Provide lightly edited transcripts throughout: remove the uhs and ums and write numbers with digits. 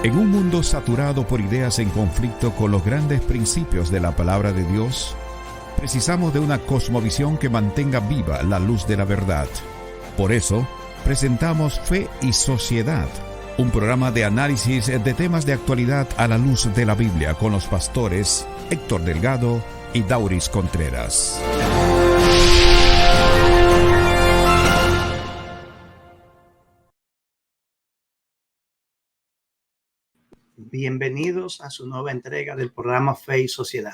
En un mundo saturado por ideas en conflicto con los grandes principios de la palabra de Dios, precisamos de una cosmovisión que mantenga viva la luz de la verdad. Por eso, presentamos Fe y Sociedad, un programa de análisis de temas de actualidad a la luz de la Biblia con los pastores Héctor Delgado y Dauris Contreras. Bienvenidos a su nueva entrega del programa Fe y Sociedad.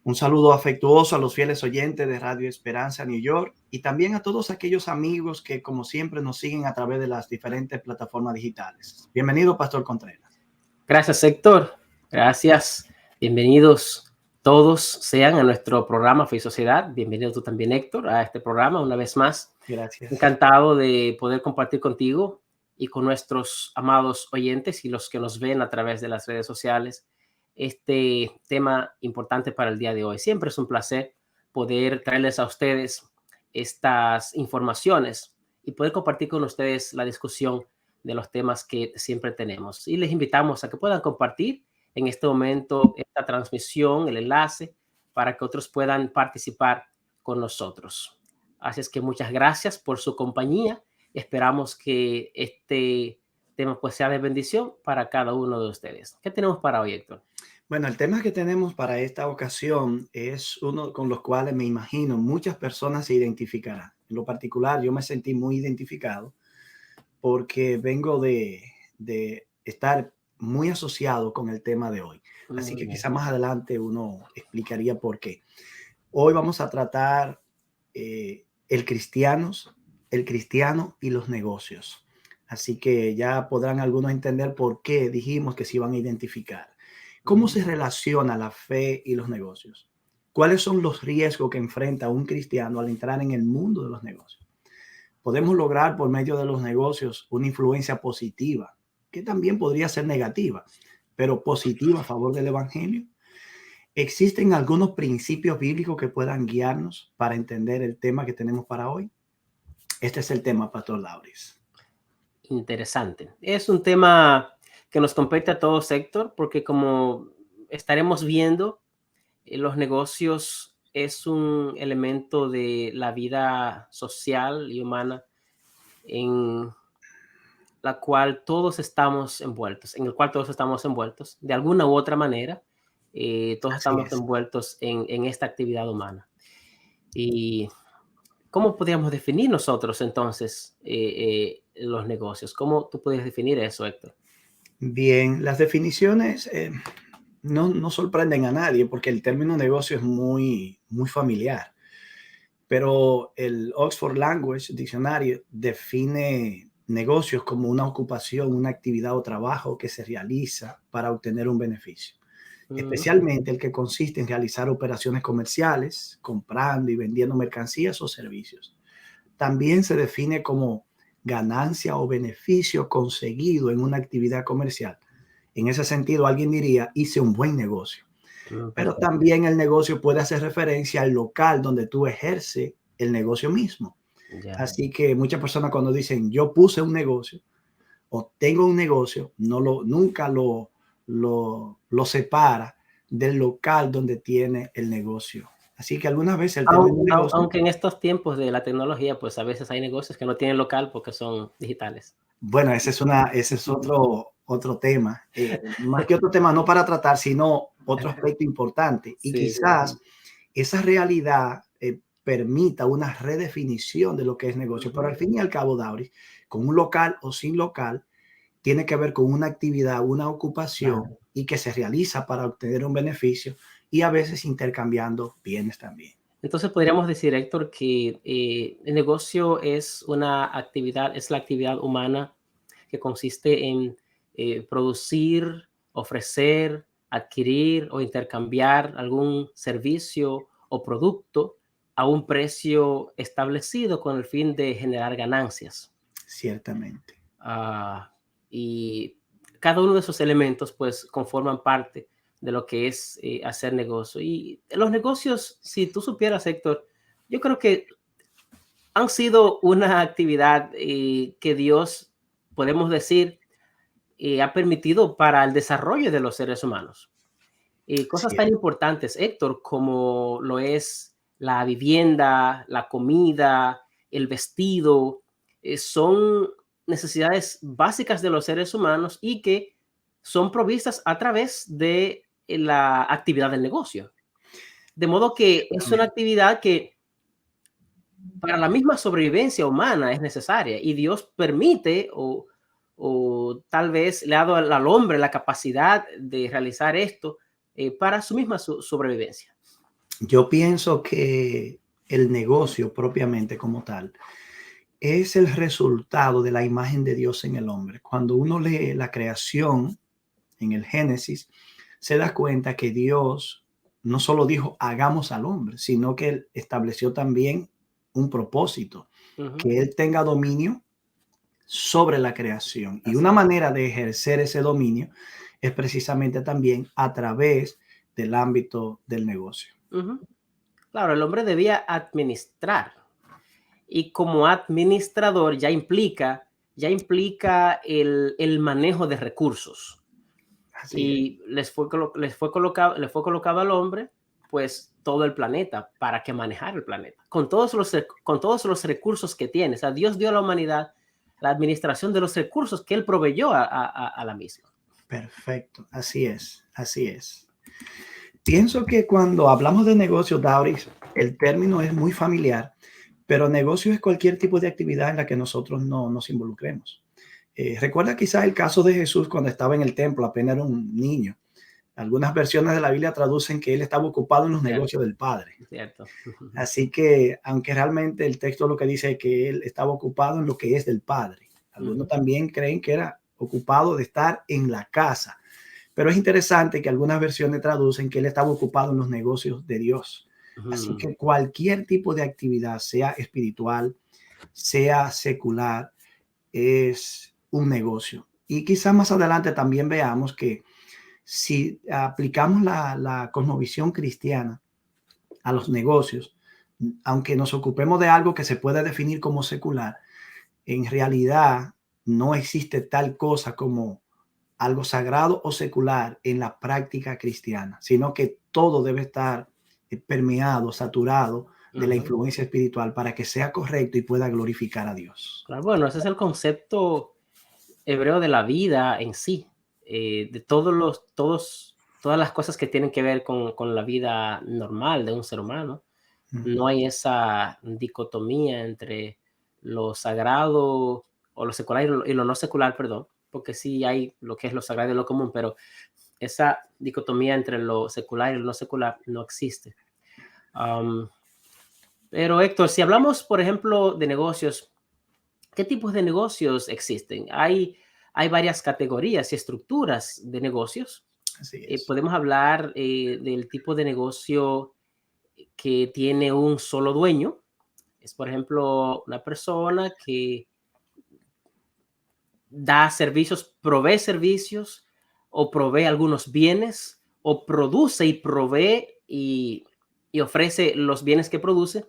Un saludo afectuoso a los fieles oyentes de Radio Esperanza New York y también a todos aquellos amigos que, como siempre, nos siguen a través de las diferentes plataformas digitales. Bienvenido, Pastor Contreras. Gracias, Héctor. Gracias. Bienvenidos todos sean a nuestro programa Fe y Sociedad. Bienvenido tú también, Héctor, a este programa una vez más. Gracias. Encantado de poder compartir contigo y con nuestros amados oyentes y los que nos ven a través de las redes sociales este tema importante para el día de hoy. Siempre es un placer poder traerles a ustedes estas informaciones y poder compartir con ustedes la discusión de los temas que siempre tenemos. Y les invitamos a que puedan compartir en este momento esta transmisión, el enlace, para que otros puedan participar con nosotros. Así es que muchas gracias por su compañía. Esperamos que este tema pues sea de bendición para cada uno de ustedes. ¿Qué tenemos para hoy, Héctor? Bueno, el tema que tenemos para esta ocasión es uno con los cuales me imagino muchas personas se identificarán. En lo particular, yo me sentí muy identificado porque vengo de estar muy asociado con el tema de hoy. Así que quizá más adelante uno explicaría por qué. Hoy vamos a tratar el cristiano y los negocios. Así que ya podrán algunos entender por qué dijimos que se iban a identificar. ¿Cómo se relaciona la fe y los negocios? ¿Cuáles son los riesgos que enfrenta un cristiano al entrar en el mundo de los negocios? Podemos lograr por medio de los negocios una influencia positiva, que también podría ser negativa, pero positiva a favor del evangelio. ¿Existen algunos principios bíblicos que puedan guiarnos para entender el tema que tenemos para hoy? Este es el tema, Pastor Dauris. Interesante. Es un tema que nos compete a todos, Héctor, porque como estaremos viendo, los negocios es un elemento de la vida social y humana en la cual todos estamos envueltos, de alguna u otra manera. Todos estamos envueltos en esta actividad humana. ¿Y cómo podríamos definir nosotros entonces los negocios? ¿Cómo tú puedes definir eso, Héctor? Bien, las definiciones no sorprenden a nadie porque el término negocio es muy familiar. Pero el Oxford Language Dictionary define negocios como una ocupación, una actividad o trabajo que se realiza para obtener un beneficio. Especialmente el que consiste en realizar operaciones comerciales, comprando y vendiendo mercancías o servicios. También se define como ganancia o beneficio conseguido en una actividad comercial. En ese sentido, alguien diría, hice un buen negocio. Pero también el negocio puede hacer referencia al local donde tú ejerces el negocio mismo. Así que muchas personas cuando dicen yo puse un negocio o tengo un negocio, nunca lo separa del local donde tiene el negocio. Así que algunas veces el término negocio, aunque en estos tiempos de la tecnología, pues a veces hay negocios que no tienen local porque son digitales. Bueno, ese es otro tema. Más que otro tema, no para tratar, sino otro aspecto importante. Y quizás esa realidad permita una redefinición de lo que es negocio. Pero al fin y al cabo, Dauris, con un local o sin local, tiene que ver con una actividad, una ocupación y que se realiza para obtener un beneficio y a veces intercambiando bienes también. Entonces podríamos decir, Héctor, que el negocio es la actividad humana que consiste en producir, ofrecer, adquirir o intercambiar algún servicio o producto a un precio establecido con el fin de generar ganancias. Ciertamente. Y cada uno de esos elementos pues conforman parte de lo que es hacer negocio. Y los negocios, si tú supieras, Héctor, yo creo que han sido una actividad que Dios, podemos decir, ha permitido para el desarrollo de los seres humanos. Cosas Sí, tan importantes, Héctor, como lo es la vivienda, la comida, el vestido, son necesidades básicas de los seres humanos y que son provistas a través de la actividad del negocio. De modo que es una seguramente. actividad que para la misma sobrevivencia humana es necesaria y Dios permite o tal vez le ha dado al hombre la capacidad de realizar esto para su misma sobrevivencia. Yo pienso que el negocio propiamente como tal es el resultado de la imagen de Dios en el hombre. Cuando uno lee la creación en el Génesis, se da cuenta que Dios no solo dijo hagamos al hombre, sino que él estableció también un propósito, Ujú, que él tenga dominio sobre la creación. Y así una es. manera de ejercer ese dominio es precisamente también a través del ámbito del negocio. Ujú. Claro, el hombre debía administrar y como administrador ya implica el manejo de recursos. Así es. Y le fue colocado al hombre, pues, todo el planeta para que manejara el planeta, con todos los recursos que tiene. O sea, Dios dio a la humanidad la administración de los recursos que él proveyó a la misma. Perfecto, así es, así es. Pienso que cuando hablamos de negocio, Dauris, el término es muy familiar, pero negocio es cualquier tipo de actividad en la que nosotros no nos involucremos. Recuerda quizás el caso de Jesús cuando estaba en el templo, apenas era un niño. Algunas versiones de la Biblia traducen que él estaba ocupado en los Cierto, negocios del Padre. cierto. Así que, aunque realmente el texto lo que dice es que él estaba ocupado en lo que es del Padre, algunos Ujú, también creen que era ocupado de estar en la casa. Pero es interesante que algunas versiones traducen que él estaba ocupado en los negocios de Dios. Así ujú, que cualquier tipo de actividad, sea espiritual, sea secular, es un negocio. Y quizás más adelante también veamos que si aplicamos la cosmovisión cristiana a los negocios, aunque nos ocupemos de algo que se puede definir como secular, en realidad no existe tal cosa como algo sagrado o secular en la práctica cristiana, sino que todo debe estar permeado, saturado de la ujú. influencia espiritual para que sea correcto y pueda glorificar a Dios. Claro, bueno, ese es el concepto hebreo de la vida en sí, de todas las cosas que tienen que ver con la vida normal de un ser humano. Ujú, No hay esa dicotomía entre lo sagrado o lo secular y lo no secular, perdón, porque sí hay lo que es lo sagrado y lo común, pero esa dicotomía entre lo secular y lo no secular no existe. Am, pero Héctor, si hablamos, por ejemplo, de negocios, ¿qué tipos de negocios existen? Hay varias categorías y estructuras de negocios. así es. Podemos hablar del tipo de negocio que tiene un solo dueño. Es, por ejemplo, una persona que da servicios, provee servicios o provee algunos bienes o produce y provee y ofrece los bienes que produce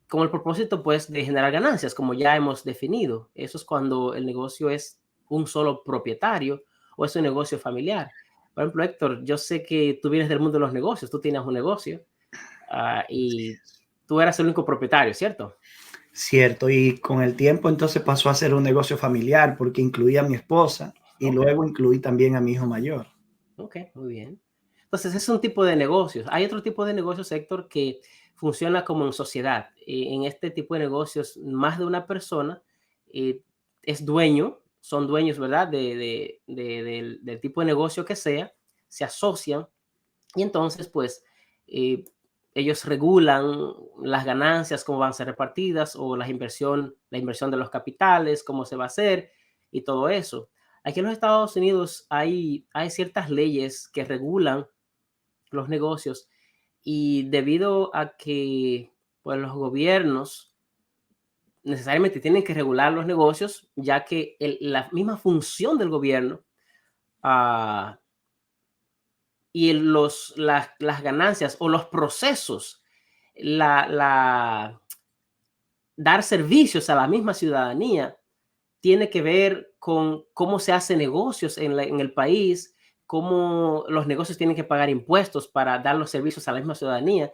con el propósito pues de generar ganancias, como ya hemos definido. Eso es cuando el negocio es un solo propietario o es un negocio familiar. Por ejemplo, Héctor, yo sé que tú vienes del mundo de los negocios, tú tienes un negocio Así y es. tú eras el único propietario, ¿cierto? Cierto, y con el tiempo entonces pasó a ser un negocio familiar porque incluía a mi esposa y Ok, luego incluí también a mi hijo mayor. ok, muy bien. Entonces, es un tipo de negocios. Hay otro tipo de negocios, Héctor, que funciona como en sociedad. En este tipo de negocios, más de una persona eh, es dueño, son dueños, ¿verdad? Del tipo de negocio que sea, se asocian y entonces, pues, eh, ellos regulan las ganancias, cómo van a ser repartidas, o la inversión de los capitales, cómo se va a hacer y todo eso. Aquí en los Estados Unidos hay ciertas leyes que regulan los negocios y debido a que pues, los gobiernos necesariamente tienen que regular los negocios, ya que la misma función del gobierno ah, y las ganancias o los procesos, la dar servicios a la misma ciudadanía, tiene que ver con cómo se hacen negocios en el país, cómo los negocios tienen que pagar impuestos para dar los servicios a la misma ciudadanía.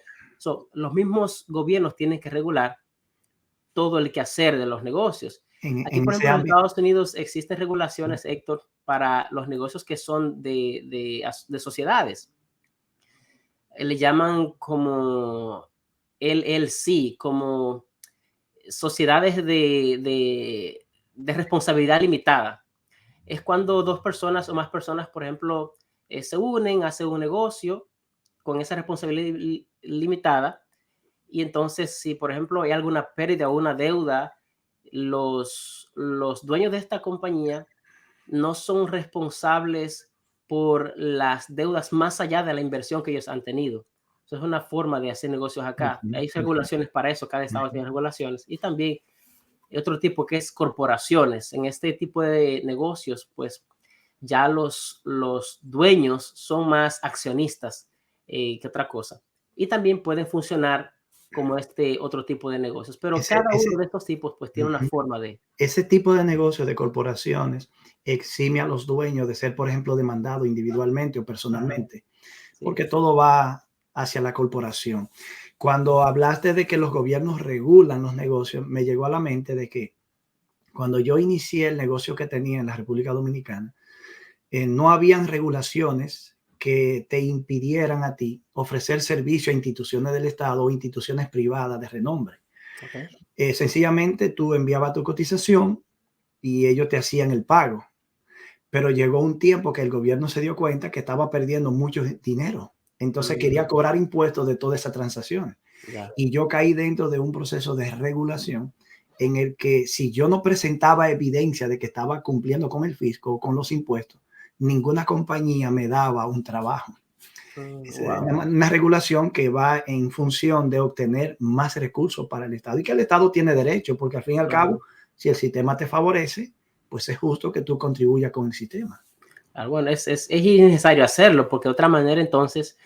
Los mismos gobiernos tienen que regular todo el quehacer de los negocios. Aquí, en por ese ejemplo, en ámbito. Estados Unidos existen regulaciones, Héctor, para los negocios que son de sociedades. Le llaman como LLC, como sociedades de responsabilidad limitada. Es cuando dos personas o más personas, por ejemplo, se unen, hacen un negocio con esa responsabilidad limitada. Y entonces, si por ejemplo hay alguna pérdida o una deuda, los dueños de esta compañía no son responsables por las deudas más allá de la inversión que ellos han tenido. Eso es una forma de hacer negocios acá. Ujú, Hay ujú, regulaciones para eso, cada estado ujú. tiene regulaciones. Y también otro tipo que es corporaciones. En este tipo de negocios, pues ya los dueños son más accionistas que otra cosa. Y también pueden funcionar como este otro tipo de negocios. Pero Ese, cada ese, uno de estos tipos pues tiene una ujú. forma de... Ese tipo de negocio de corporaciones exime a los dueños de ser, por ejemplo, demandado individualmente o Ajá, personalmente, sí, porque todo va hacia la corporación. Cuando hablaste de que los gobiernos regulan los negocios, me llegó a la mente de que cuando yo inicié el negocio que tenía en la República Dominicana, no habían regulaciones que te impidieran a ti ofrecer servicio a instituciones del Estado o instituciones privadas de renombre. ok. Sencillamente tú enviabas tu cotización y ellos te hacían el pago. Pero llegó un tiempo que el gobierno se dio cuenta que estaba perdiendo mucho dinero. Entonces quería cobrar impuestos de todas esas transacciones. Ya. Y yo caí dentro de un proceso de regulación en el que si yo no presentaba evidencia de que estaba cumpliendo con el fisco o con los impuestos, ninguna compañía me daba un trabajo. Es Wow. una regulación que va en función de obtener más recursos para el Estado y que el Estado tiene derecho, porque al fin y al cabo, si el sistema te favorece, pues es justo que tú contribuyas con el sistema. Bueno, es innecesario hacerlo porque de otra manera entonces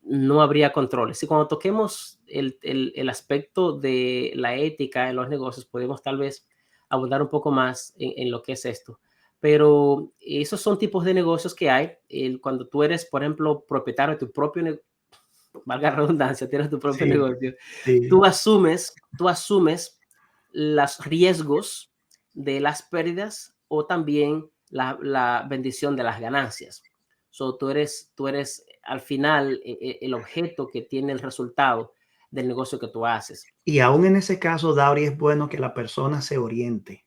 no habría controles. Y cuando toquemos el aspecto de la ética en los negocios, podemos tal vez abundar un poco más en lo que es esto. Pero esos son tipos de negocios que hay. Cuando tú eres, por ejemplo, propietario de tu propio negocio, valga la redundancia, tienes tu propio Sí, negocio, sí. tú asumes los riesgos de las pérdidas o también la bendición de las ganancias. Tú eres al final el objeto que tiene el resultado del negocio que tú haces. Y aún en ese caso, Dauri, es bueno que la persona se oriente,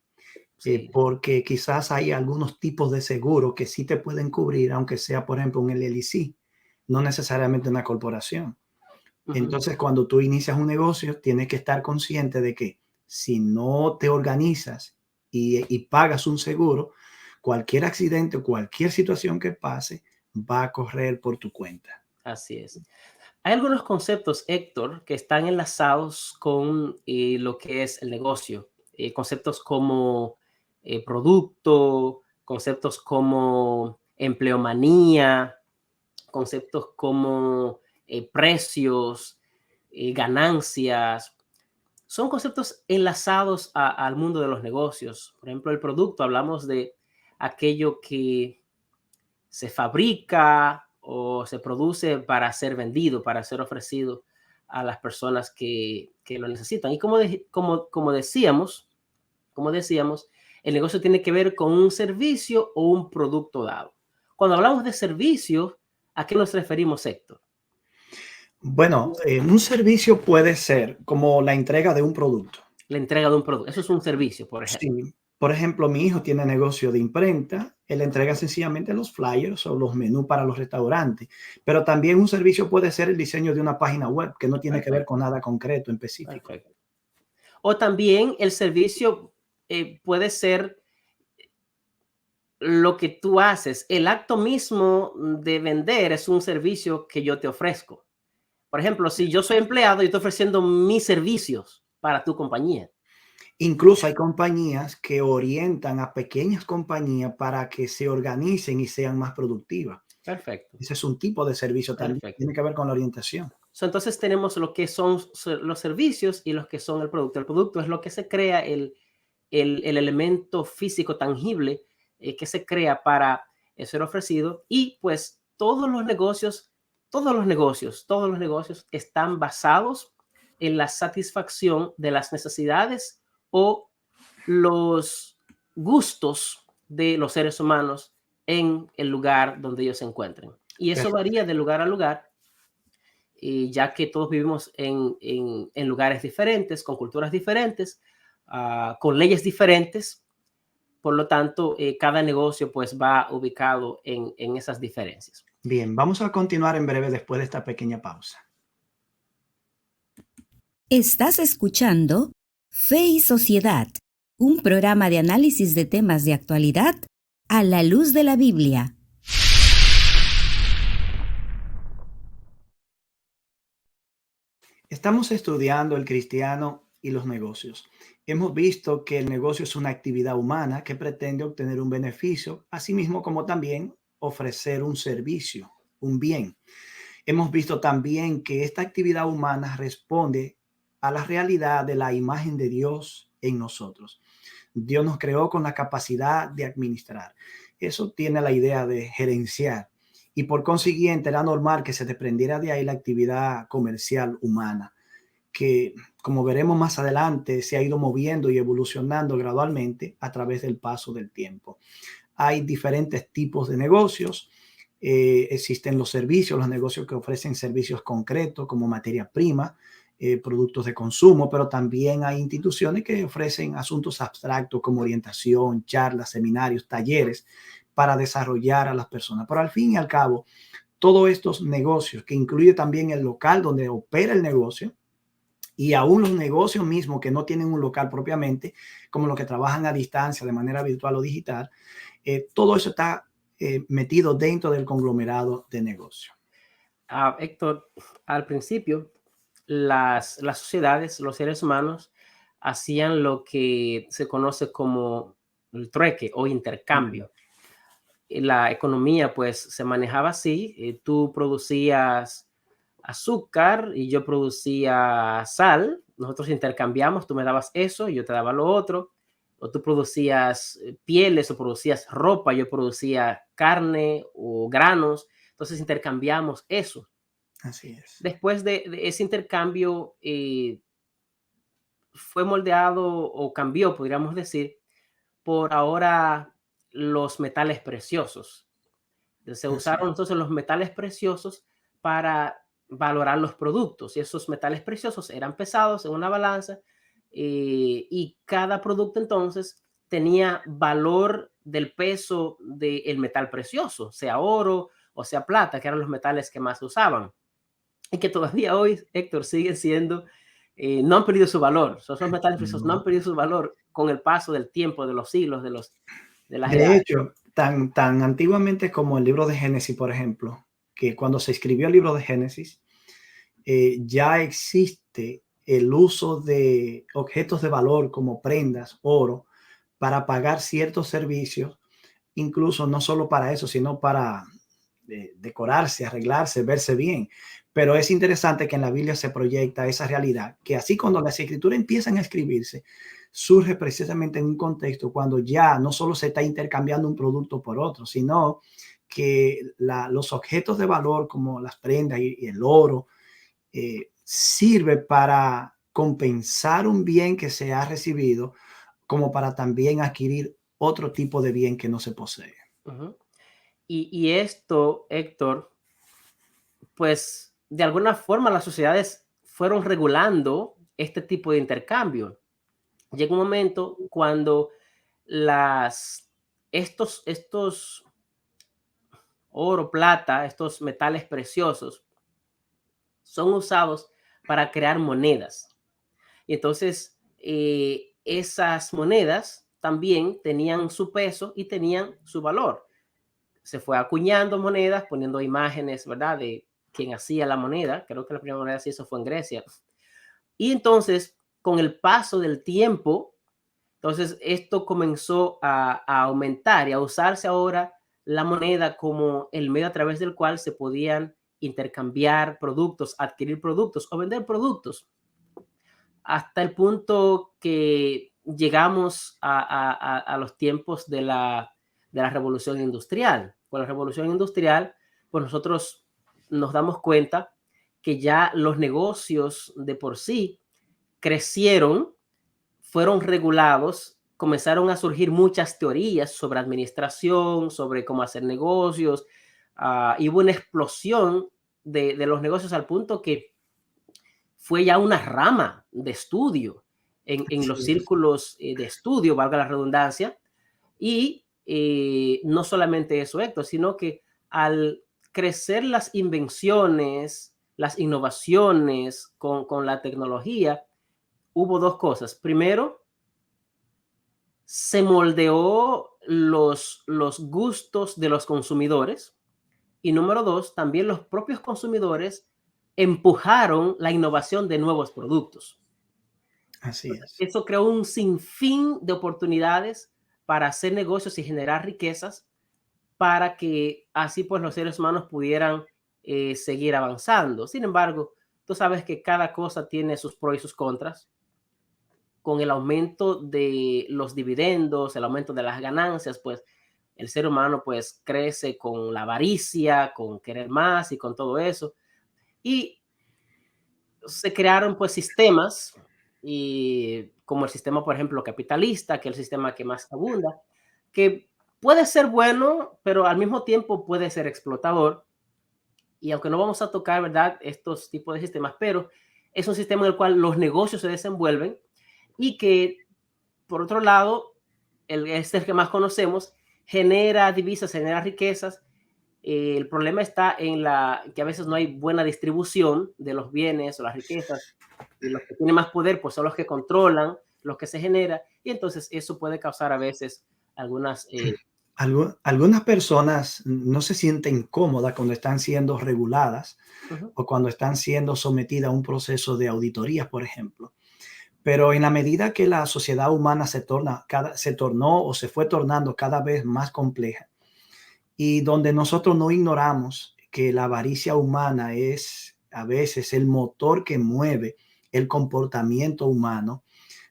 Sí. porque quizás hay algunos tipos de seguro que sí te pueden cubrir, aunque sea, por ejemplo, un LLC, no necesariamente una corporación. Ujú. Entonces, cuando tú inicias un negocio, tienes que estar consciente de que si no te organizas y pagas un seguro, cualquier accidente o cualquier situación que pase va a correr por tu cuenta. Así es. Hay algunos conceptos, Héctor, que están enlazados con lo que es el negocio. Conceptos como producto, conceptos como empleomanía, conceptos como precios, ganancias. Son conceptos enlazados al mundo de los negocios. Por ejemplo, el producto, hablamos de aquello que se fabrica o se produce para ser vendido, para ser ofrecido a las personas que lo necesitan. Y como decíamos, el negocio tiene que ver con un servicio o un producto dado. Cuando hablamos de servicio, ¿a qué nos referimos, Héctor? Bueno, un servicio puede ser como la entrega de un producto. La entrega de un producto. Eso es un servicio, por Sí, ejemplo. por ejemplo, mi hijo tiene negocio de imprenta, él entrega sencillamente los flyers o los menús para los restaurantes, pero también un servicio puede ser el diseño de una página web que no tiene que ver Perfecto, con nada concreto en específico. perfecto. O también el servicio puede ser lo que tú haces. El acto mismo de vender es un servicio que yo te ofrezco. Por ejemplo, si yo soy empleado y estoy ofreciendo mis servicios para tu compañía. Incluso hay compañías que orientan a pequeñas compañías para que se organicen y sean más productivas. Perfecto, Ese es un tipo de servicio también, perfecto. tiene que ver con la orientación. Entonces tenemos lo que son los servicios y los que son el producto. El producto es lo que se crea, el elemento físico tangible que se crea para ser ofrecido. Y pues todos los negocios están basados en la satisfacción de las necesidades o los gustos de los seres humanos en el lugar donde ellos se encuentren. Y eso varía de lugar a lugar, ya que todos vivimos en lugares diferentes, con culturas diferentes, con leyes diferentes. Por lo tanto, cada negocio pues va ubicado en esas diferencias. Bien, vamos a continuar en breve después de esta pequeña pausa. Estás escuchando Fe y Sociedad, un programa de análisis de temas de actualidad a la luz de la Biblia. Estamos estudiando el cristiano y los negocios. Hemos visto que el negocio es una actividad humana que pretende obtener un beneficio, así mismo como también ofrecer un servicio, un bien. Hemos visto también que esta actividad humana responde a la realidad de la imagen de Dios en nosotros. Dios nos creó con la capacidad de administrar. Eso tiene la idea de gerenciar. Y por consiguiente era normal que se desprendiera de ahí la actividad comercial humana, que como veremos más adelante se ha ido moviendo y evolucionando gradualmente a través del paso del tiempo. Hay diferentes tipos de negocios. Existen los servicios, los negocios que ofrecen servicios concretos como materia prima, productos de consumo, pero también hay instituciones que ofrecen asuntos abstractos como orientación, charlas, seminarios, talleres para desarrollar a las personas. Pero al fin y al cabo, todos estos negocios, que incluye también el local donde opera el negocio, y aún los negocios mismos que no tienen un local propiamente, como los que trabajan a distancia de manera virtual o digital, todo eso está metido dentro del conglomerado de negocio. Héctor, al principio, las sociedades, los seres humanos, hacían lo que se conoce como el trueque o intercambio. La economía, pues, se manejaba así. Tú producías azúcar y yo producía sal. Nosotros intercambiamos, tú me dabas eso y yo te daba lo otro. O tú producías pieles o producías ropa, yo producía carne o granos. Entonces intercambiamos eso. Así es. Después de ese intercambio, fue moldeado o cambió, podríamos decir, por ahora los metales preciosos. Se usaron entonces los metales preciosos para valorar los productos, y esos metales preciosos eran pesados en una balanza, y cada producto entonces tenía valor del peso del metal precioso, sea oro o sea plata, que eran los metales que más se usaban. Y que todavía hoy, Héctor, siguen siendo, no han perdido su valor. Esos metales preciosos no han perdido su valor con el paso del tiempo, de los siglos, de las De edades. hecho, tan antiguamente como el libro de Génesis, por ejemplo, que cuando se escribió el libro de Génesis, ya existe el uso de objetos de valor como prendas, oro, para pagar ciertos servicios, incluso no solo para eso, sino para decorarse, arreglarse, verse bien. Pero es interesante que en la Biblia se proyecta esa realidad, que así cuando las escrituras empiezan a escribirse, surge precisamente en un contexto cuando ya no solo se está intercambiando un producto por otro, sino que los objetos de valor como las prendas y el oro sirve para compensar un bien que se ha recibido, como para también adquirir otro tipo de bien que no se posee. Uh-huh. Y esto, Héctor, pues de alguna forma las sociedades fueron regulando este tipo de intercambio. Llega un momento cuando estos oro, plata, estos metales preciosos son usados para crear monedas. Y entonces esas monedas también tenían su peso y tenían su valor. Se fue acuñando monedas, poniendo imágenes, ¿verdad?, de quien hacía la moneda. Creo que la primera moneda sí, eso fue en Grecia. Y entonces, con el paso del tiempo, entonces esto comenzó a aumentar y a usarse ahora la moneda como el medio a través del cual se podían intercambiar productos, adquirir productos o vender productos. Hasta el punto que llegamos a los tiempos de la revolución industrial. Con la revolución industrial, pues nosotros nos damos cuenta que ya los negocios de por sí crecieron, fueron regulados, comenzaron a surgir muchas teorías sobre administración, sobre cómo hacer negocios, y hubo una explosión de los negocios al punto que fue ya una rama de estudio en los círculos de estudio, valga la redundancia, y no solamente eso, Héctor, sino que al crecer las invenciones, las innovaciones con la tecnología, hubo dos cosas. Primero, se moldeó los gustos de los consumidores, y número dos, también los propios consumidores empujaron la innovación de nuevos productos. Así es. Eso creó un sinfín de oportunidades para hacer negocios y generar riquezas, para que así pues los seres humanos pudieran seguir avanzando. Sin embargo, tú sabes que cada cosa tiene sus pros y sus contras. Con el aumento de los dividendos, el aumento de las ganancias, pues el ser humano pues crece con la avaricia, con querer más y con todo eso. Y se crearon pues sistemas, y como el sistema, por ejemplo, capitalista, que es el sistema que más abunda, que puede ser bueno, pero al mismo tiempo puede ser explotador. Y aunque no vamos a tocar, ¿verdad?, estos tipos de sistemas, pero es un sistema en el cual los negocios se desenvuelven y que, por otro lado, es el que más conocemos, genera divisas, genera riquezas. El problema está en que a veces no hay buena distribución de los bienes o las riquezas, y los que tienen más poder pues son los que controlan lo que se genera, y entonces eso puede causar a veces algunas... Algunas personas no se sienten cómodas cuando están siendo reguladas o cuando están siendo sometidas a un proceso de auditoría, por ejemplo. Pero en la medida que la sociedad humana se tornó o se fue tornando cada vez más compleja, y donde nosotros no ignoramos que la avaricia humana es a veces el motor que mueve el comportamiento humano,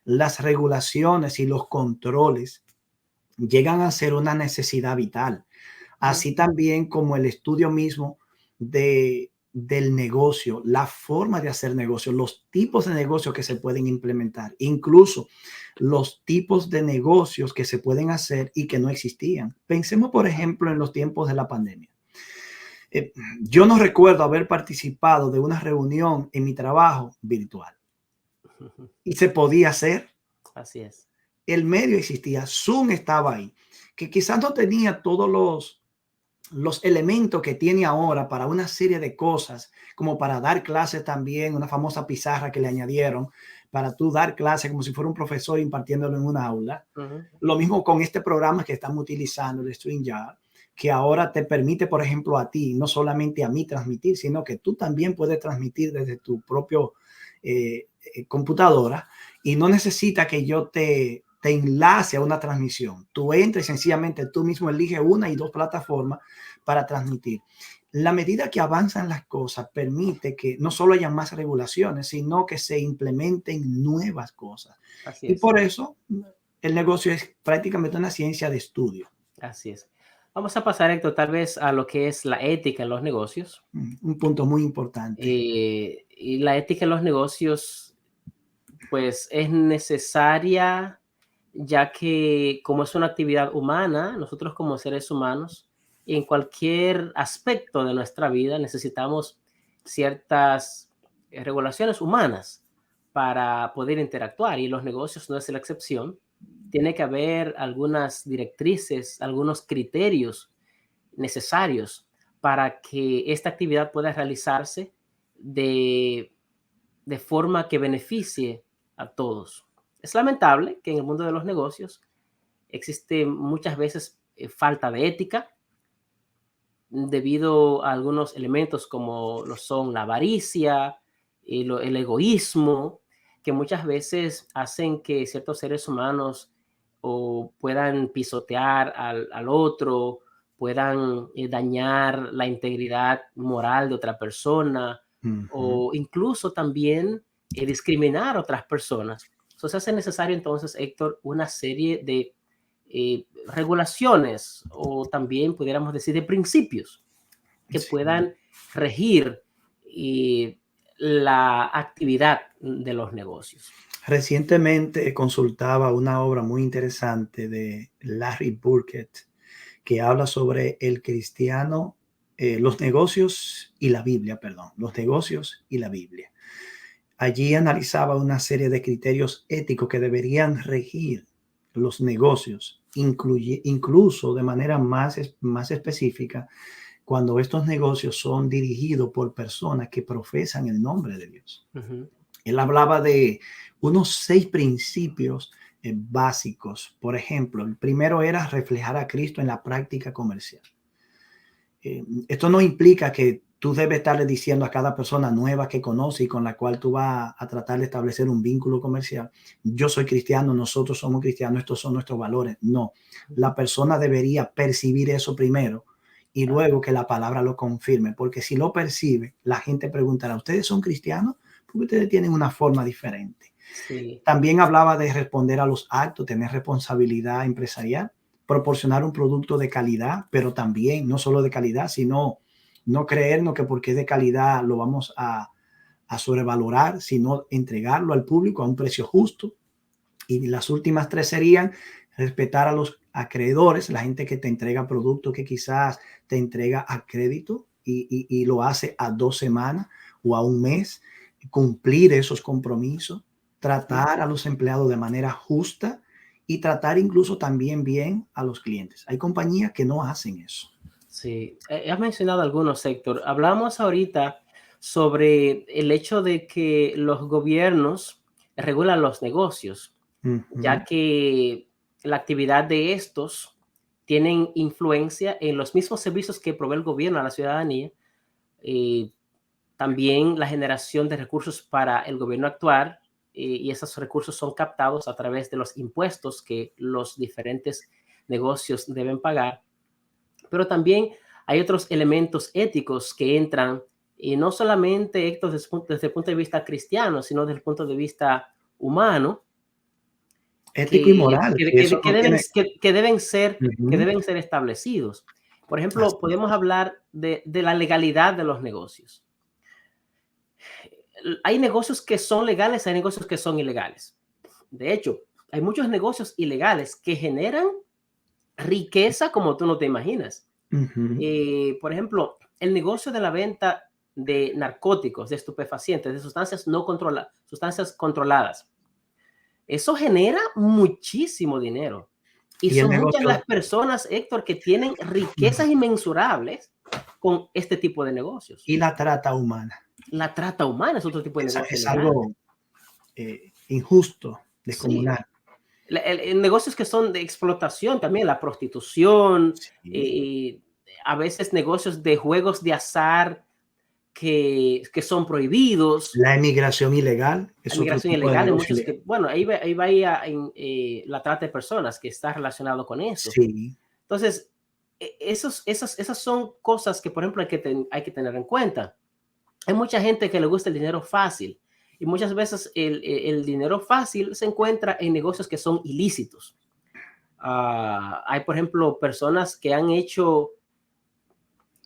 las regulaciones y los controles llegan a ser una necesidad vital. Así también como el estudio mismo del negocio, la forma de hacer negocio, los tipos de negocios que se pueden implementar, incluso los tipos de negocios que se pueden hacer y que no existían. Pensemos, por ejemplo, en los tiempos de la pandemia. Yo no recuerdo haber participado de una reunión en mi trabajo virtual. Y se podía hacer. Así es. El medio existía, Zoom estaba ahí, que quizás no tenía todos los elementos que tiene ahora para una serie de cosas, como para dar clases también, una famosa pizarra que le añadieron para tú dar clases como si fuera un profesor impartiéndolo en una aula. Lo mismo con este programa que estamos utilizando, el StreamYard, que ahora te permite, por ejemplo, a ti, no solamente a mí transmitir, sino que tú también puedes transmitir desde tu propio computadora, y no necesita que yo te enlace a una transmisión. Tú entras y sencillamente tú mismo eliges una y dos plataformas para transmitir. La medida que avanzan las cosas permite que no solo haya más regulaciones, sino que se implementen nuevas cosas. Así y es. por eso el negocio es prácticamente una ciencia de estudio. Así es. Vamos a pasar, Héctor, tal vez a lo que es la ética en los negocios. Un punto muy importante. Y la ética en los negocios, pues, es necesaria, ya que como es una actividad humana, nosotros como seres humanos, en cualquier aspecto de nuestra vida necesitamos ciertas regulaciones humanas para poder interactuar, y los negocios no es la excepción. Tiene que haber algunas directrices, algunos criterios necesarios para que esta actividad pueda realizarse de forma que beneficie a todos. Es lamentable que en el mundo de los negocios existe muchas veces falta de ética, debido a algunos elementos como lo son la avaricia y el egoísmo, que muchas veces hacen que ciertos seres humanos o puedan pisotear al otro, puedan dañar la integridad moral de otra persona, o incluso también discriminar a otras personas. Entonces hace necesario entonces, Héctor, una serie de regulaciones o también pudiéramos decir de principios que Sí. puedan regir la actividad de los negocios. Recientemente consultaba una obra muy interesante de Larry Burkett que habla sobre el cristiano, los negocios y la Biblia, perdón, los negocios y la Biblia. Allí analizaba una serie de criterios éticos que deberían regir los negocios, incluso de manera más específica, cuando estos negocios son dirigidos por personas que profesan el nombre de Dios. Uh-huh. Él hablaba de unos 6 principios básicos. Por ejemplo, el primero era reflejar a Cristo en la práctica comercial. Esto no implica que tú debes estarle diciendo a cada persona nueva que conoce y con la cual tú vas a tratar de establecer un vínculo comercial: yo soy cristiano, nosotros somos cristianos, estos son nuestros valores. No, la persona debería percibir eso primero y luego que la palabra lo confirme, porque si lo percibe, la gente preguntará: ¿ustedes son cristianos? Porque ustedes tienen una forma diferente. Sí. También hablaba de responder a los actos, tener responsabilidad empresarial, proporcionar un producto de calidad, pero también no solo de calidad, sino no creernos que porque es de calidad lo vamos a sobrevalorar, sino entregarlo al público a un precio justo. Y las últimas 3 serían respetar a los acreedores, la gente que te entrega productos que quizás te entrega a crédito y lo hace a 2 semanas o a un mes, cumplir esos compromisos, tratar a los empleados de manera justa y tratar incluso también bien a los clientes. Hay compañías que no hacen eso. Sí, has mencionado algunos, sectores. Hablamos ahorita sobre el hecho de que los gobiernos regulan los negocios, ya que la actividad de estos tienen influencia en los mismos servicios que provee el gobierno a la ciudadanía. También la generación de recursos para el gobierno actuar, y esos recursos son captados a través de los impuestos que los diferentes negocios deben pagar. Pero también hay otros elementos éticos que entran, y no solamente estos desde el punto de vista cristiano, sino desde el punto de vista humano, Ético y moral. que deben ser establecidos. Por ejemplo, podemos hablar de la legalidad de los negocios. Hay negocios que son legales, hay negocios que son ilegales. De hecho, hay muchos negocios ilegales que generan riqueza como tú no te imaginas. Por ejemplo, el negocio de la venta de narcóticos, de estupefacientes, de sustancias sustancias controladas. Eso genera muchísimo dinero. Y son muchas las personas, Héctor, que tienen riquezas inmensurables con este tipo de negocios. Y la trata humana. La trata humana es otro tipo de negocio. Es algo injusto, descomunal. Sí. Negocios que son de explotación también, la prostitución, sí. A veces negocios de juegos de azar que son prohibidos. La emigración ilegal. La emigración ilegal, muchos que, bueno, ahí va la trata de personas que está relacionado con eso. Sí. Entonces, esas son cosas que, por ejemplo, hay que tener en cuenta. Hay mucha gente que le gusta el dinero fácil y muchas veces el dinero fácil se encuentra en negocios que son ilícitos. Hay, por ejemplo, personas que han hecho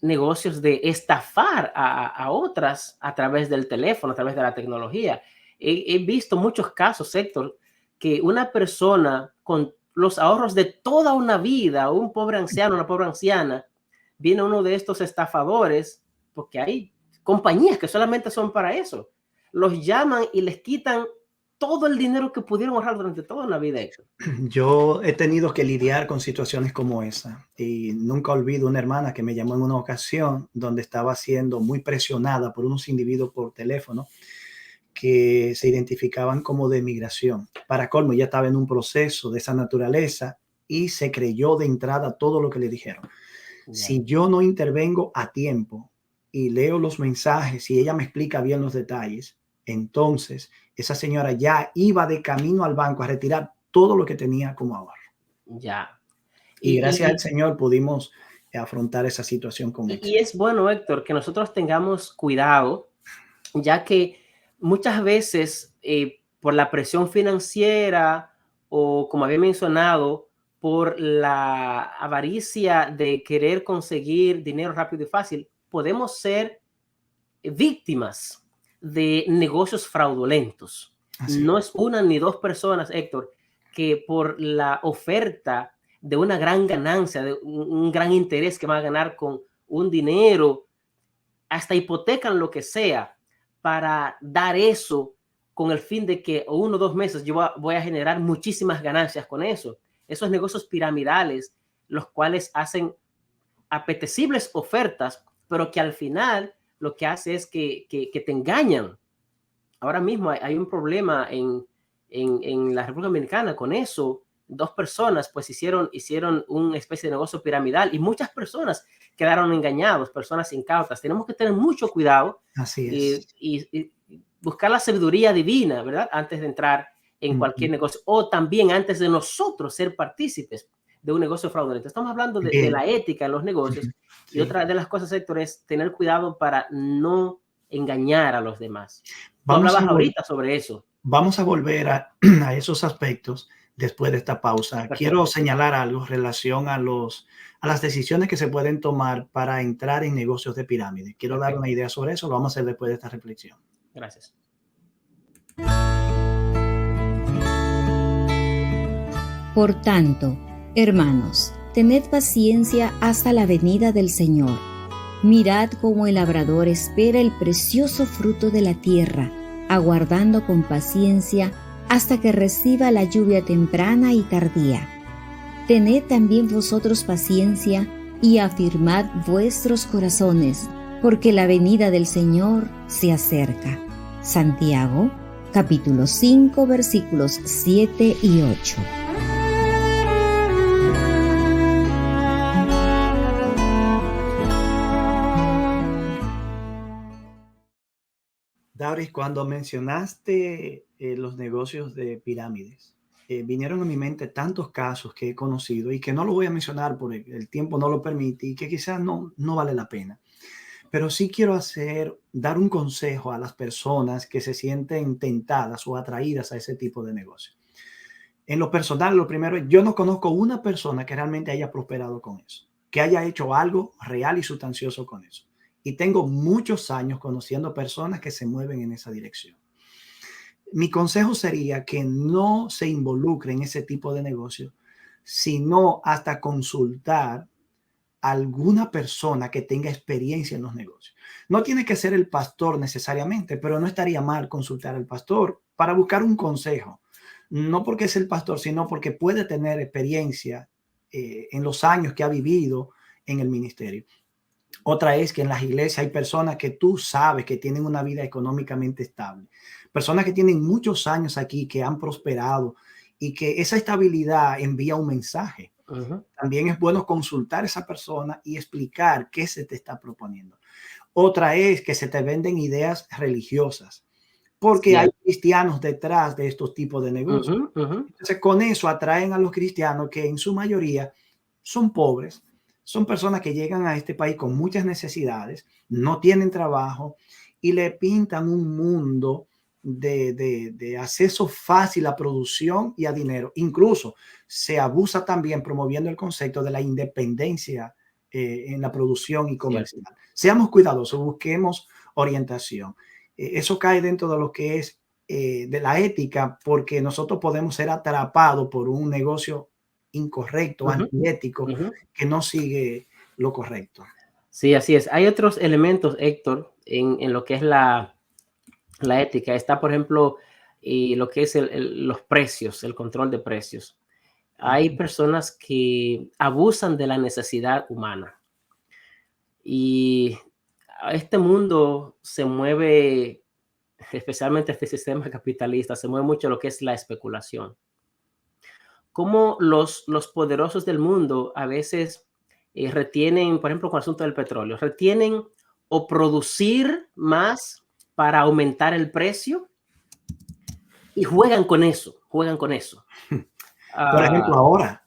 negocios de estafar a otras a través del teléfono, a través de la tecnología. He visto muchos casos, Héctor, que una persona con los ahorros de toda una vida, un pobre anciano, una pobre anciana, viene uno de estos estafadores, porque hay compañías que solamente son para eso. Los llaman y les quitan todo el dinero que pudieron ahorrar durante toda una vida. Yo he tenido que lidiar con situaciones como esa y nunca olvido una hermana que me llamó en una ocasión donde estaba siendo muy presionada por unos individuos por teléfono que se identificaban como de migración. Para colmo, ya estaba en un proceso de esa naturaleza y se creyó de entrada todo lo que le dijeron. Si yo no intervengo a tiempo y leo los mensajes y ella me explica bien los detalles, entonces esa señora ya iba de camino al banco a retirar todo lo que tenía como ahorro. Ya. Y gracias al Señor pudimos afrontar esa situación con éxito. Y es bueno, Héctor, que nosotros tengamos cuidado, ya que muchas veces por la presión financiera o, como había mencionado, por la avaricia de querer conseguir dinero rápido y fácil, podemos ser víctimas de negocios fraudulentos. Así No es. es una ni dos personas, Héctor, que por la oferta de una gran ganancia, de un gran interés que van a ganar con un dinero, hasta hipotecan lo que sea para dar eso con el fin de que 1 o 2 meses yo voy a generar muchísimas ganancias con eso. Esos negocios piramidales, los cuales hacen apetecibles ofertas, pero que al final lo que hace es que te engañan. Ahora mismo hay un problema en la República Dominicana con eso. 2 personas pues hicieron una especie de negocio piramidal y muchas personas quedaron engañados, personas incautas. Tenemos que tener mucho cuidado Así es. y buscar la sabiduría divina, ¿verdad? Antes de entrar en cualquier negocio, o también antes de nosotros ser partícipes de un negocio fraudulento. Estamos hablando de la ética en los negocios. Sí. Y otra de las cosas, Héctor, es tener cuidado para no engañar a los demás. Tú hablabas ahorita sobre eso. Vamos a volver a esos aspectos después de esta pausa. Perfecto. Quiero señalar algo en relación a las decisiones que se pueden tomar para entrar en negocios de pirámide. Quiero dar una idea sobre eso. Lo vamos a hacer después de esta reflexión. Gracias. Por tanto, hermanos, tened paciencia hasta la venida del Señor. Mirad cómo el labrador espera el precioso fruto de la tierra, aguardando con paciencia hasta que reciba la lluvia temprana y tardía. Tened también vosotros paciencia y afirmad vuestros corazones, porque la venida del Señor se acerca. Santiago, capítulo 5, versículos 7 y 8. Dauris, cuando mencionaste los negocios de pirámides, vinieron a mi mente tantos casos que he conocido y que no lo voy a mencionar porque el tiempo no lo permite y que quizás no vale la pena. Pero sí quiero dar un consejo a las personas que se sienten tentadas o atraídas a ese tipo de negocio. En lo personal, lo primero, yo no conozco una persona que realmente haya prosperado con eso, que haya hecho algo real y sustancioso con eso. Y tengo muchos años conociendo personas que se mueven en esa dirección. Mi consejo sería que no se involucre en ese tipo de negocio, sino hasta consultar a alguna persona que tenga experiencia en los negocios. No tiene que ser el pastor necesariamente, pero no estaría mal consultar al pastor para buscar un consejo. No porque es el pastor, sino porque puede tener experiencia en los años que ha vivido en el ministerio. Otra es que en las iglesias hay personas que tú sabes que tienen una vida económicamente estable. Personas que tienen muchos años aquí, que han prosperado y que esa estabilidad envía un mensaje. También es bueno consultar a esa persona y explicar qué se te está proponiendo. Otra es que se te venden ideas religiosas, porque hay cristianos detrás de estos tipos de negocios. Entonces, con eso atraen a los cristianos que en su mayoría son pobres. Son personas que llegan a este país con muchas necesidades, no tienen trabajo y le pintan un mundo de acceso fácil a producción y a dinero. Incluso se abusa también promoviendo el concepto de la independencia en la producción y comercial. Seamos cuidadosos, busquemos orientación. Eso cae dentro de lo que es de la ética, porque nosotros podemos ser atrapados por un negocio incorrecto, antiético, que no sigue lo correcto. Sí, así es. Hay otros elementos, Héctor, en lo que es la ética. Está, por ejemplo, lo que es los precios, el control de precios. Hay personas que abusan de la necesidad humana. Y este mundo se mueve, especialmente este sistema capitalista, se mueve mucho lo que es la especulación. Cómo los poderosos del mundo a veces retienen, por ejemplo, con el asunto del petróleo, retienen o producir más para aumentar el precio y juegan con eso. Por ejemplo, ahora,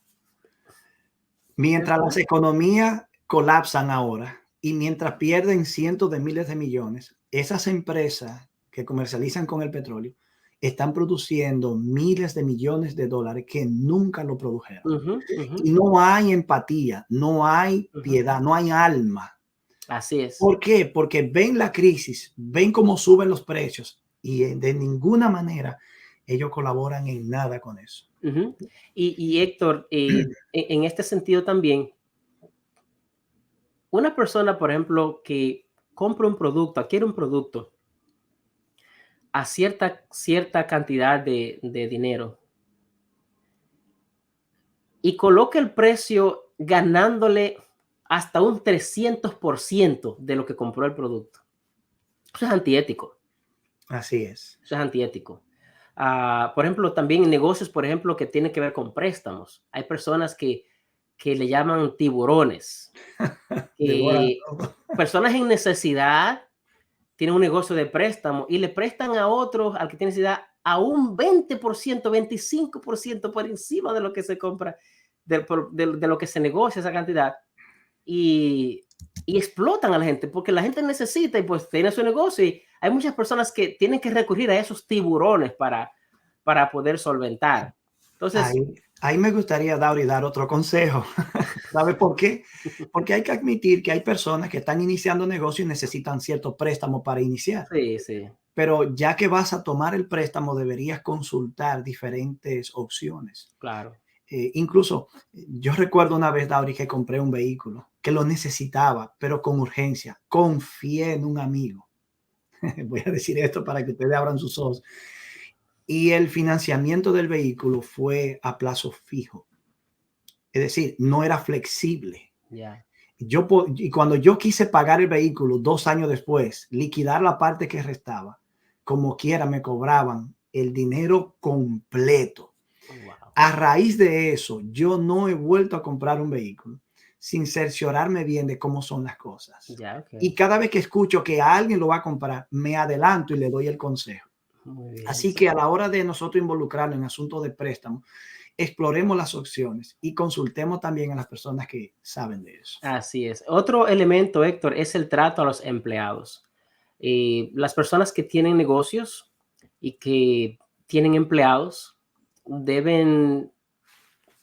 mientras las economías colapsan ahora y mientras pierden cientos de miles de millones, esas empresas que comercializan con el petróleo están produciendo miles de millones de dólares que nunca lo produjeron. Ujú, ujú, Y no hay empatía, no hay ujú. piedad, no hay alma. Así es. ¿Por qué? Porque ven la crisis, ven cómo suben los precios y de ninguna manera ellos colaboran en nada con eso. Ujú. Y Héctor, en este sentido también, una persona, por ejemplo, que compra un producto, adquiere un producto a cierta cantidad de dinero y coloca el precio ganándole hasta un 300% de lo que compró el producto. Eso es antiético. Así es. Eso es antiético. Por ejemplo, también en negocios, por ejemplo, que tienen que ver con préstamos. Hay personas que le llaman tiburones, Devoran que todo. personas en necesidad tienen un negocio de préstamo y le prestan a otros, al que tiene necesidad, a un 20%, 25% por encima de lo que se compra, de lo que se negocia esa cantidad. Y, y explotan a la gente porque la gente necesita y pues tiene su negocio. Y hay muchas personas que tienen que recurrir a esos tiburones para poder solventar. Entonces, Ahí me gustaría dar otro consejo. ¿Sabe por qué? Porque hay que admitir que hay personas que están iniciando negocios y necesitan cierto préstamo para iniciar. sí, sí, Pero ya que vas a tomar el préstamo, deberías consultar diferentes opciones. claro. Incluso yo recuerdo una vez, Dauri, que compré un vehículo que lo necesitaba, pero con urgencia. Confié en un amigo. Voy a decir esto para que ustedes abran sus ojos. Y el financiamiento del vehículo fue a plazo fijo. Es decir, no era flexible. Ya. Y cuando yo quise pagar el vehículo 2 años después, liquidar la parte que restaba, como quiera me cobraban el dinero completo. Wow. A raíz de eso, yo no he vuelto a comprar un vehículo sin cerciorarme bien de cómo son las cosas. Ya, ok. Y cada vez que escucho que alguien lo va a comprar, me adelanto y le doy el consejo. Muy bien. Así que a la hora de nosotros involucrarnos en asuntos de préstamo, exploremos las opciones y consultemos también a las personas que saben de eso. Así es. Otro elemento, Héctor, es el trato a los empleados. Las personas que tienen negocios y que tienen empleados deben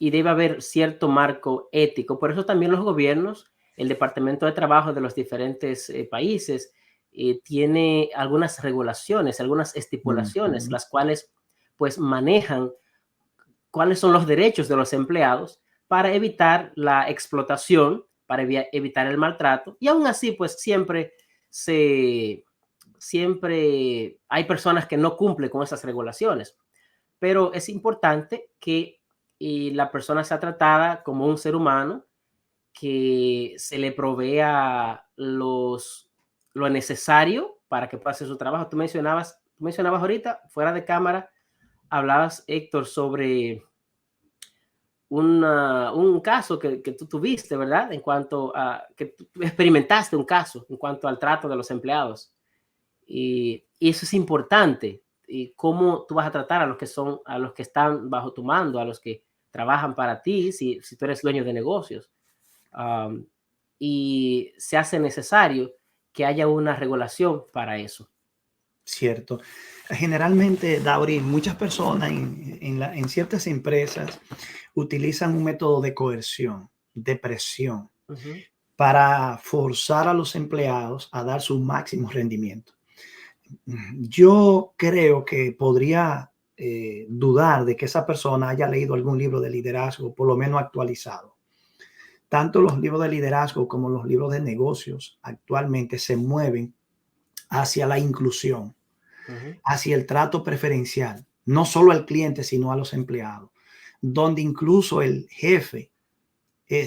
y debe haber cierto marco ético. Por eso también los gobiernos, el Departamento de Trabajo de los diferentes países, tiene algunas regulaciones, algunas estipulaciones, Ujú. las cuales pues manejan cuáles son los derechos de los empleados para evitar la explotación, para evitar el maltrato. Y aún así, pues siempre hay personas que no cumplen con esas regulaciones. Pero es importante que la persona sea tratada como un ser humano, que se le provea lo necesario para que pueda hacer su trabajo. Tú mencionabas ahorita, fuera de cámara, hablabas, Héctor, sobre un caso que tú tuviste, ¿verdad? En cuanto a que tú experimentaste un caso en cuanto al trato de los empleados. Y eso es importante. Y cómo tú vas a tratar a los que están bajo tu mando, a los que trabajan para ti, si tú eres dueño de negocios. Um, y se hace necesario que haya una regulación para eso. Cierto. Generalmente, Dauri, muchas personas en ciertas empresas utilizan un método de coerción, de presión, Ujú, para forzar a los empleados a dar su máximo rendimiento. Yo creo que podría dudar de que esa persona haya leído algún libro de liderazgo, por lo menos actualizado. Tanto los libros de liderazgo como los libros de negocios actualmente se mueven hacia la inclusión, ujú, hacia el trato preferencial, no solo al cliente, sino a los empleados, donde incluso el jefe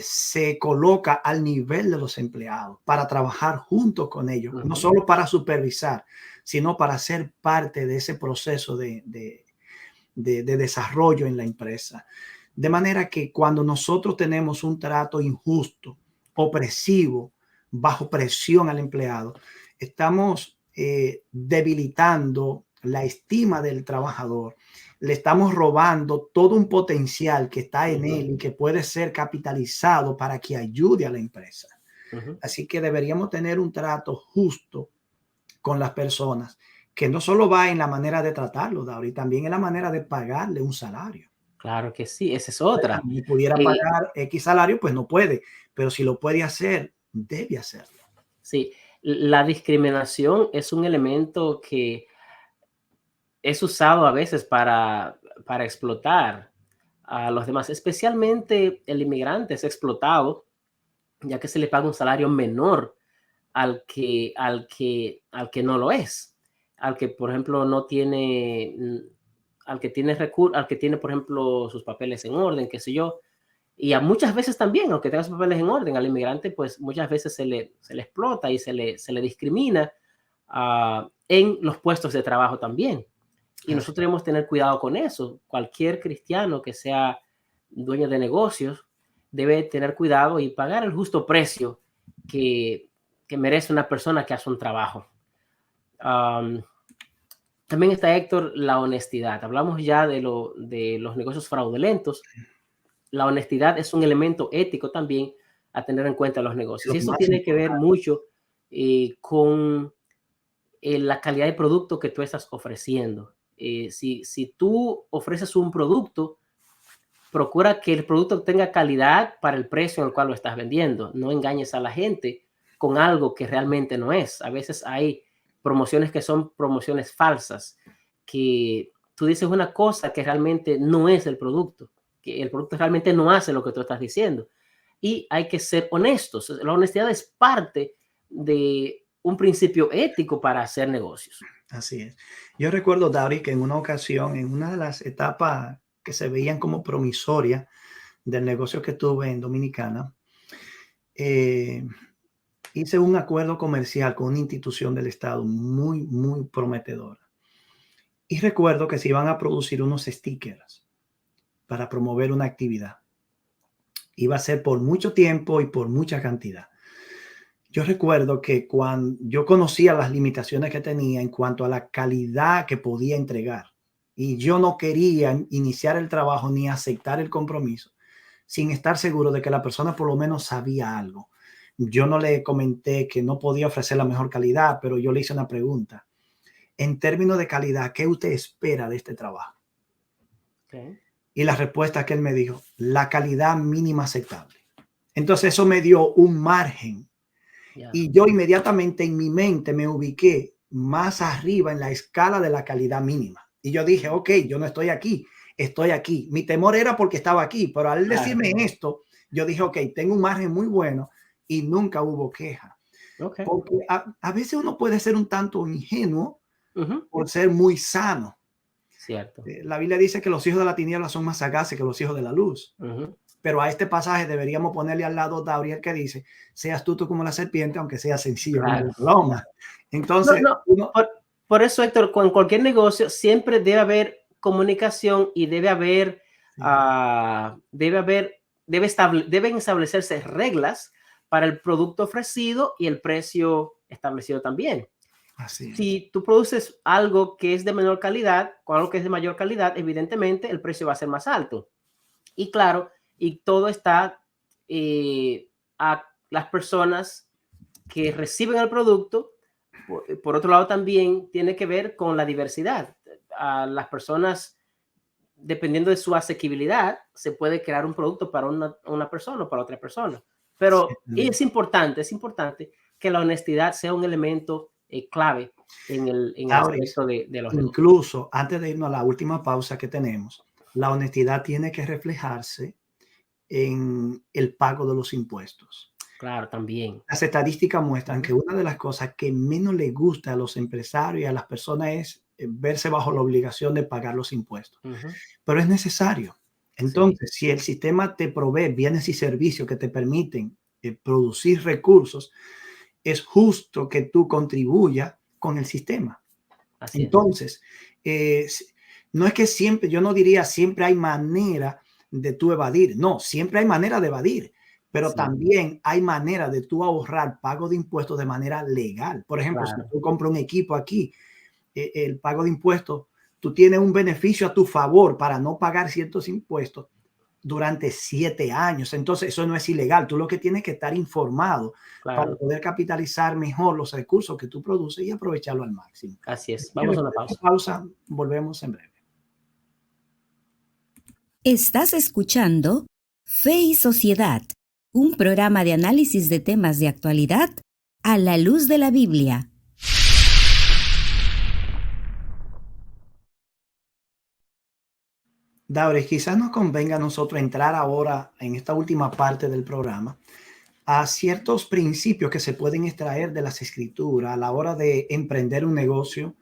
se coloca al nivel de los empleados para trabajar junto con ellos, no ujú, solo para supervisar, sino para ser parte de ese proceso de desarrollo en la empresa. De manera que cuando nosotros tenemos un trato injusto, opresivo, bajo presión al empleado, estamos debilitando la estima del trabajador, le estamos robando todo un potencial que está en ujú, él y que puede ser capitalizado para que ayude a la empresa. ujú. Así que deberíamos tener un trato justo con las personas que no solo va en la manera de tratarlo, Dauri, también en la manera de pagarle un salario. Claro que sí, esa es otra. Si pudiera Eh, pagar X salario, pues no puede, pero si lo puede hacer, debe hacerlo. sí, la discriminación es un elemento que es usado a veces para explotar a los demás, especialmente el inmigrante es explotado, ya que se le paga un salario menor al que no lo es, al que, por ejemplo, no tiene, al que tiene, por ejemplo, sus papeles en orden, qué sé yo, y a muchas veces también, aunque tenga sus papeles en orden, al inmigrante, pues muchas veces se le explota y se le discrimina en los puestos de trabajo también. Y nosotros debemos tener cuidado con eso. Cualquier cristiano que sea dueño de negocios debe tener cuidado y pagar el justo precio que merece una persona que hace un trabajo. También está, Héctor, la honestidad. Hablamos ya de los negocios fraudulentos. La honestidad es un elemento ético también a tener en cuenta en los negocios. Y eso tiene que ver mucho con la calidad de producto que tú estás ofreciendo. Si tú ofreces un producto, procura que el producto tenga calidad para el precio en el cual lo estás vendiendo. No engañes a la gente con algo que realmente no es. A veces hay promociones que son promociones falsas, que tú dices una cosa que realmente no es el producto, que el producto realmente no hace lo que tú estás diciendo. Y hay que ser honestos. La honestidad es parte de un principio ético para hacer negocios. Así es. Yo recuerdo, Dauri, que en una ocasión, en una de las etapas que se veían como promisorias del negocio que tuve en Dominicana, hice un acuerdo comercial con una institución del Estado muy, muy prometedora. Y recuerdo que se iban a producir unos stickers para promover una actividad. Iba a ser por mucho tiempo y por mucha cantidad. Yo recuerdo que cuando yo conocía las limitaciones que tenía en cuanto a la calidad que podía entregar, y yo no quería iniciar el trabajo ni aceptar el compromiso sin estar seguro de que la persona por lo menos sabía algo. Yo no le comenté que no podía ofrecer la mejor calidad, pero yo le hice una pregunta. En términos de calidad, ¿qué usted espera de este trabajo? Okay. Y la respuesta que él me dijo, la calidad mínima aceptable. Entonces eso me dio un margen. Yeah. Y yo inmediatamente en mi mente me ubiqué más arriba en la escala de la calidad mínima. Y yo dije, ok, yo no estoy aquí, estoy aquí. Mi temor era porque estaba aquí, pero al decirme esto, yo dije, ok, tengo un margen muy bueno y nunca hubo queja. Okay. Porque a veces uno puede ser un tanto ingenuo por ser muy sano. Cierto. La Biblia dice que los hijos de la tiniebla son más sagaces que los hijos de la luz. Pero a este pasaje deberíamos ponerle al lado Gabriel que dice, sea astuto como la serpiente, aunque sea sencillo como la paloma. Entonces, por eso, Héctor, con cualquier negocio siempre debe haber comunicación y deben establecerse reglas para el producto ofrecido y el precio establecido también. Así es. Si tú produces algo que es de menor calidad, con algo que es de mayor calidad, evidentemente el precio va a ser más alto. Y claro, y todo está a las personas que reciben el producto. Por otro lado, también tiene que ver con la diversidad. A las personas, dependiendo de su asequibilidad, se puede crear un producto para una persona o para otra persona. Pero es importante que la honestidad sea un elemento clave en el aspecto de los negocios. Incluso antes de irnos a la última pausa que tenemos, la honestidad tiene que reflejarse en el pago de los impuestos. Claro, también. Las estadísticas muestran que una de las cosas que menos les gusta a los empresarios y a las personas es verse bajo la obligación de pagar los impuestos. Pero es necesario. Entonces, si el sistema te provee bienes y servicios que te permiten producir recursos, es justo que tú contribuyas con el sistema. Así Entonces, no es que siempre, yo no diría siempre hay manera de tú evadir. No, siempre hay manera de evadir, pero también hay manera de tú ahorrar pago de impuestos de manera legal. Por ejemplo, si tú compras un equipo aquí, el pago de impuestos, tú tienes un beneficio a tu favor para no pagar ciertos impuestos durante 7 años. Entonces, eso no es ilegal. Tú lo que tienes que estar informado para Claro, poder capitalizar mejor los recursos que tú produces y aprovecharlo al máximo. así es. Y Vamos a después una de esta pausa. pausa, volvemos en breve. Estás escuchando Fe y Sociedad, un programa de análisis de temas de actualidad a la luz de la Biblia. Daure, quizás nos convenga a nosotros entrar ahora en esta última parte del programa a ciertos principios que se pueden extraer de las escrituras a la hora de emprender un negocio,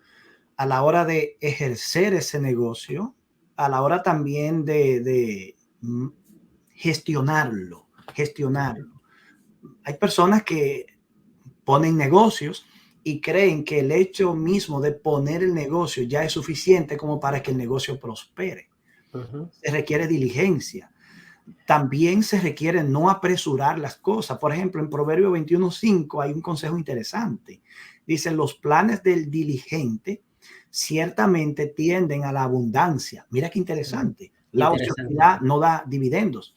a la hora de ejercer ese negocio, a la hora también de gestionarlo. Hay personas que ponen negocios y creen que el hecho mismo de poner el negocio ya es suficiente como para que el negocio prospere. Se requiere diligencia. También se requiere no apresurar las cosas. Por ejemplo, en Proverbio 21:5 hay un consejo interesante. Dice, los planes del diligente ciertamente tienden a la abundancia. Mira qué interesante. La Interesante. ociosidad no da dividendos.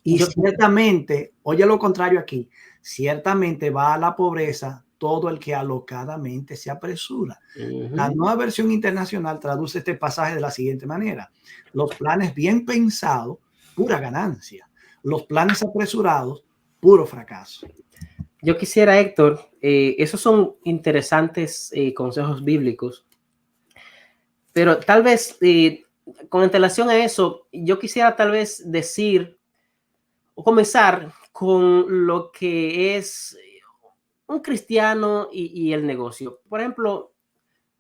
Y Yo- ciertamente, oye lo contrario aquí, ciertamente va a la pobreza todo el que alocadamente se apresura. La nueva versión internacional traduce este pasaje de la siguiente manera. Los planes bien pensados, pura ganancia. Los planes apresurados, puro fracaso. Yo quisiera, Héctor, esos son interesantes consejos bíblicos, pero tal vez con antelación a eso, yo quisiera tal vez decir o comenzar con lo que es un cristiano y el negocio. Por ejemplo,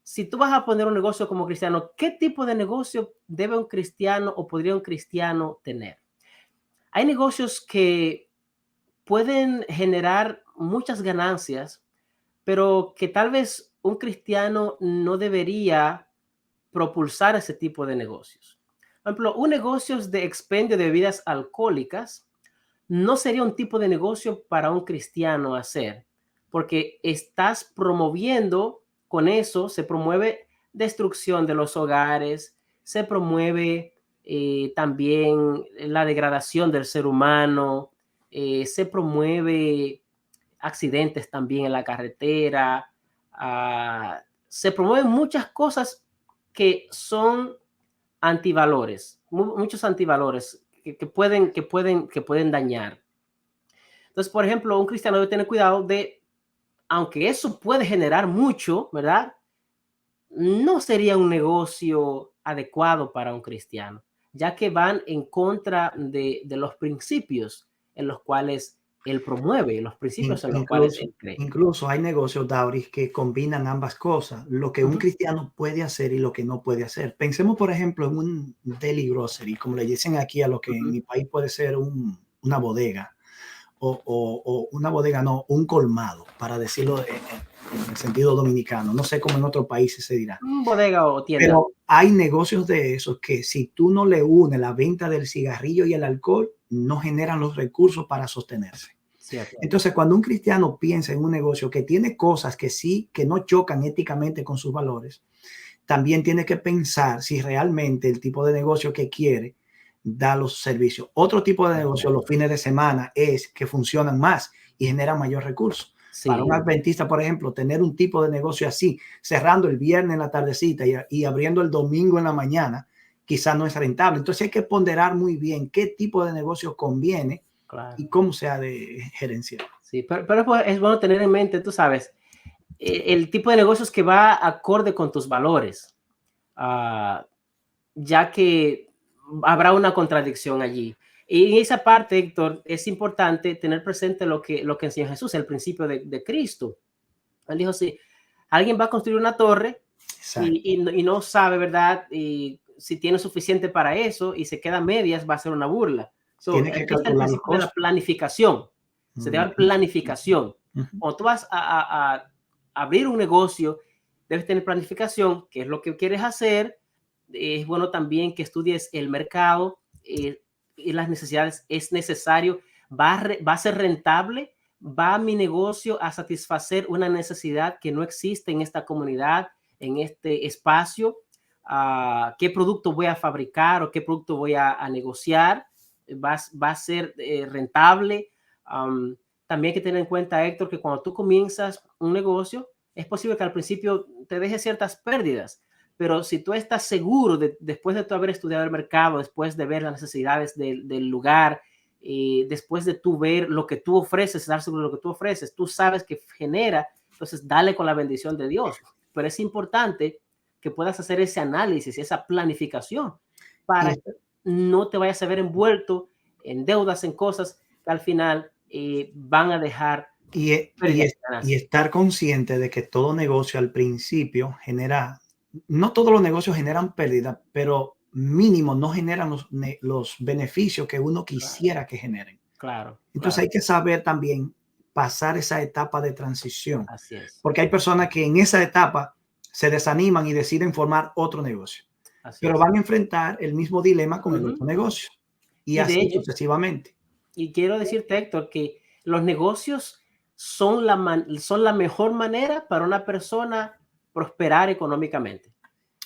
si tú vas a poner un negocio como cristiano, ¿qué tipo de negocio debe un cristiano o podría un cristiano tener? Hay negocios que pueden generar muchas ganancias, pero que tal vez un cristiano no debería propulsar ese tipo de negocios. Por ejemplo, un negocio de expendio de bebidas alcohólicas no sería un tipo de negocio para un cristiano hacer, porque estás promoviendo, con eso se promueve destrucción de los hogares, se promueve también la degradación del ser humano, se promueve accidentes también en la carretera, se promueven muchas cosas que son antivalores, muchos antivalores que pueden dañar. Entonces, por ejemplo, un cristiano debe tener cuidado de, aunque eso puede generar mucho, ¿verdad? No sería un negocio adecuado para un cristiano, ya que van en contra de los principios en los cuales él promueve, los principios en los cuales él cree. Incluso hay negocios, Dauris, que combinan ambas cosas, lo que un cristiano puede hacer y lo que no puede hacer. Pensemos, por ejemplo, en un deli grocery, como le dicen aquí a lo que en mi país puede ser una bodega, o una bodega, no, un colmado, para decirlo en el sentido dominicano. No sé cómo en otros países se dirá. Bodega o tienda. Pero hay negocios de esos que si tú no le unes la venta del cigarrillo y el alcohol, no generan los recursos para sostenerse. Cierto. Entonces, cuando un cristiano piensa en un negocio que tiene cosas que sí, que no chocan éticamente con sus valores, también tiene que pensar si realmente el tipo de negocio que quiere da los servicios. Otro tipo de negocio los fines de semana es que funcionan más y generan mayor recursos. Sí. Para un adventista, por ejemplo, tener un tipo de negocio así, cerrando el viernes en la tardecita y abriendo el domingo en la mañana, quizás no es rentable. Entonces hay que ponderar muy bien qué tipo de negocio conviene, claro, y cómo se ha de gerenciar. Sí, pero es bueno tener en mente, tú sabes, el tipo de negocios que va acorde con tus valores, ya que habrá una contradicción allí. Y en esa parte, Héctor, es importante tener presente lo que enseñó Jesús, el principio de Cristo. Él dijo, si alguien va a construir una torre y no sabe, ¿verdad? Y si tiene suficiente para eso y se queda a medias, va a ser una burla. Tiene que calcular el principio de la planificación. Se debe dar planificación. Cuando tú vas a abrir un negocio, debes tener planificación, qué es lo que quieres hacer. Es bueno también que estudies el mercado y las necesidades. Es necesario, va a ser rentable, va mi negocio a satisfacer una necesidad que no existe en esta comunidad, en este espacio. ¿Qué producto voy a fabricar o qué producto voy a negociar? va a ser rentable. También hay que tener en cuenta, Héctor, que cuando tú comienzas un negocio, es posible que al principio te deje ciertas pérdidas, pero si tú estás seguro, después de tú haber estudiado el mercado, después de ver las necesidades del lugar, después de tú ver lo que tú ofreces, estar seguro de lo que tú ofreces, tú sabes que genera, entonces dale con la bendición de Dios. Pero es importante que puedas hacer ese análisis, esa planificación, para que no te vayas a ver envuelto en deudas, en cosas que al final van a dejar y estar consciente de que todo negocio al principio genera, no todos los negocios generan pérdida, pero mínimo no generan los beneficios que uno quisiera que generen. Claro. Entonces hay que saber también pasar esa etapa de transición. Así es. Porque hay personas que en esa etapa se desaniman y deciden formar otro negocio. Pero van a enfrentar el mismo dilema con el otro negocio. Y así de hecho, sucesivamente. Y quiero decirte, Héctor, que los negocios son la mejor manera para una persona prosperar económicamente.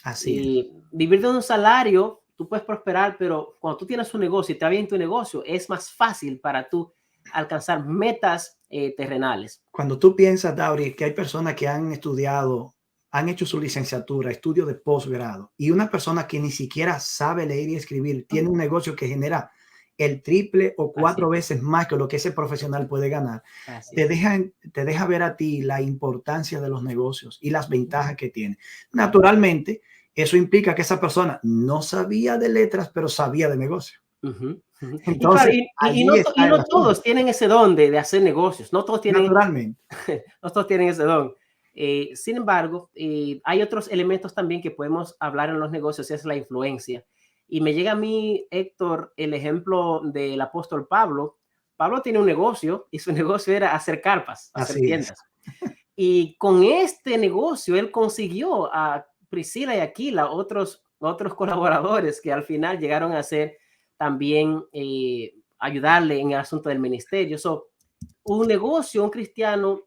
Así es. Vivir de un salario, tú puedes prosperar, pero cuando tú tienes un negocio y te va bien tu negocio, es más fácil para tú alcanzar metas terrenales. Cuando tú piensas, Dauri, que hay personas que han estudiado, han hecho su licenciatura, estudio de posgrado, y una persona que ni siquiera sabe leer y escribir tiene un negocio que genera el triple o 4 veces más que lo que ese profesional puede ganar, te deja ver a ti la importancia de los negocios y las ventajas que tiene. Naturalmente, eso implica que esa persona no sabía de letras, pero sabía de negocio. Entonces, y no todos tienen ese don de hacer negocios. No todos tienen, naturalmente. No todos tienen ese don. Sin embargo, hay otros elementos también que podemos hablar en los negocios, es la influencia. Y me llega a mí, Héctor, el ejemplo del apóstol Pablo. Pablo tiene un negocio y su negocio era hacer carpas, hacer tiendas. Y con este negocio él consiguió a Priscila y Aquila, otros colaboradores que al final llegaron a ser también ayudarle en el asunto del ministerio. Un negocio, un cristiano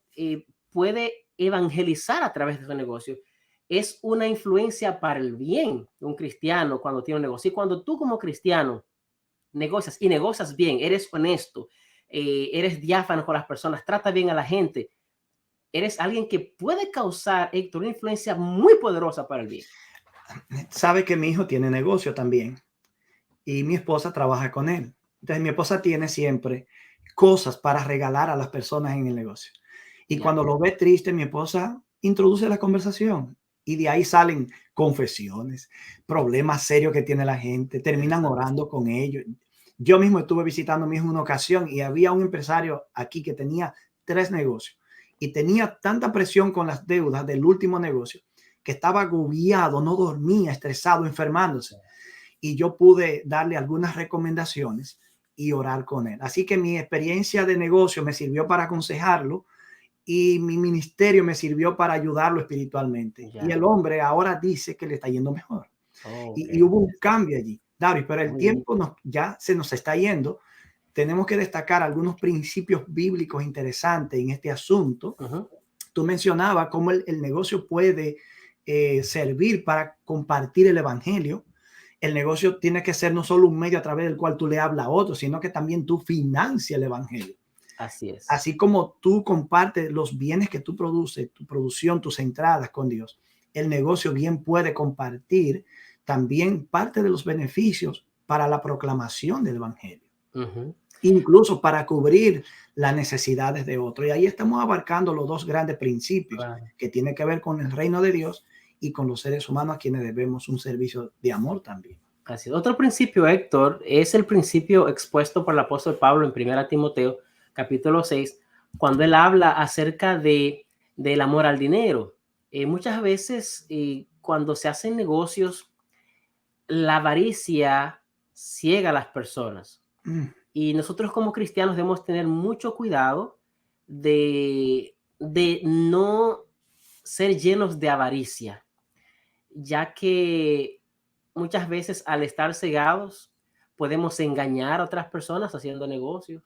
puede evangelizar a través de su negocio. Es una influencia para el bien de un cristiano cuando tiene un negocio. Y cuando tú como cristiano negocias y negocias bien, eres honesto, eres diáfano con las personas, trata bien a la gente, eres alguien que puede causar, Héctor, una influencia muy poderosa para el bien. Sabe que mi hijo tiene negocio también y mi esposa trabaja con él. Entonces mi esposa tiene siempre cosas para regalar a las personas en el negocio. Y cuando lo ve triste, mi esposa introduce la conversación. Y de ahí salen confesiones, problemas serios que tiene la gente, terminan orando con ellos. Yo mismo estuve visitando a mi hijo en una ocasión y había un empresario aquí que tenía 3 negocios y tenía tanta presión con las deudas del último negocio que estaba agobiado, no dormía, estresado, enfermándose. Y yo pude darle algunas recomendaciones y orar con él. Así que mi experiencia de negocio me sirvió para aconsejarlo y mi ministerio me sirvió para ayudarlo espiritualmente. Y el hombre ahora dice que le está yendo mejor. Y hubo un cambio allí, David, pero el tiempo ya se nos está yendo. Tenemos que destacar algunos principios bíblicos interesantes en este asunto. Tú mencionabas cómo el negocio puede servir para compartir el evangelio. El negocio tiene que ser no solo un medio a través del cual tú le hablas a otros, sino que también tú financias el evangelio. Así es. Así como tú compartes los bienes que tú produces, tu producción, tus entradas con Dios, el negocio bien puede compartir también parte de los beneficios para la proclamación del evangelio. Incluso para cubrir las necesidades de otros. Y ahí estamos abarcando los 2 grandes principios que tienen que ver con el reino de Dios y con los seres humanos a quienes debemos un servicio de amor también. Así es. Otro principio, Héctor, es el principio expuesto por el apóstol Pablo en 1 Timoteo, capítulo 6, cuando él habla acerca del amor al dinero. Muchas veces cuando se hacen negocios, la avaricia ciega a las personas. Y nosotros como cristianos debemos tener mucho cuidado de no ser llenos de avaricia, ya que muchas veces al estar cegados podemos engañar a otras personas haciendo negocios,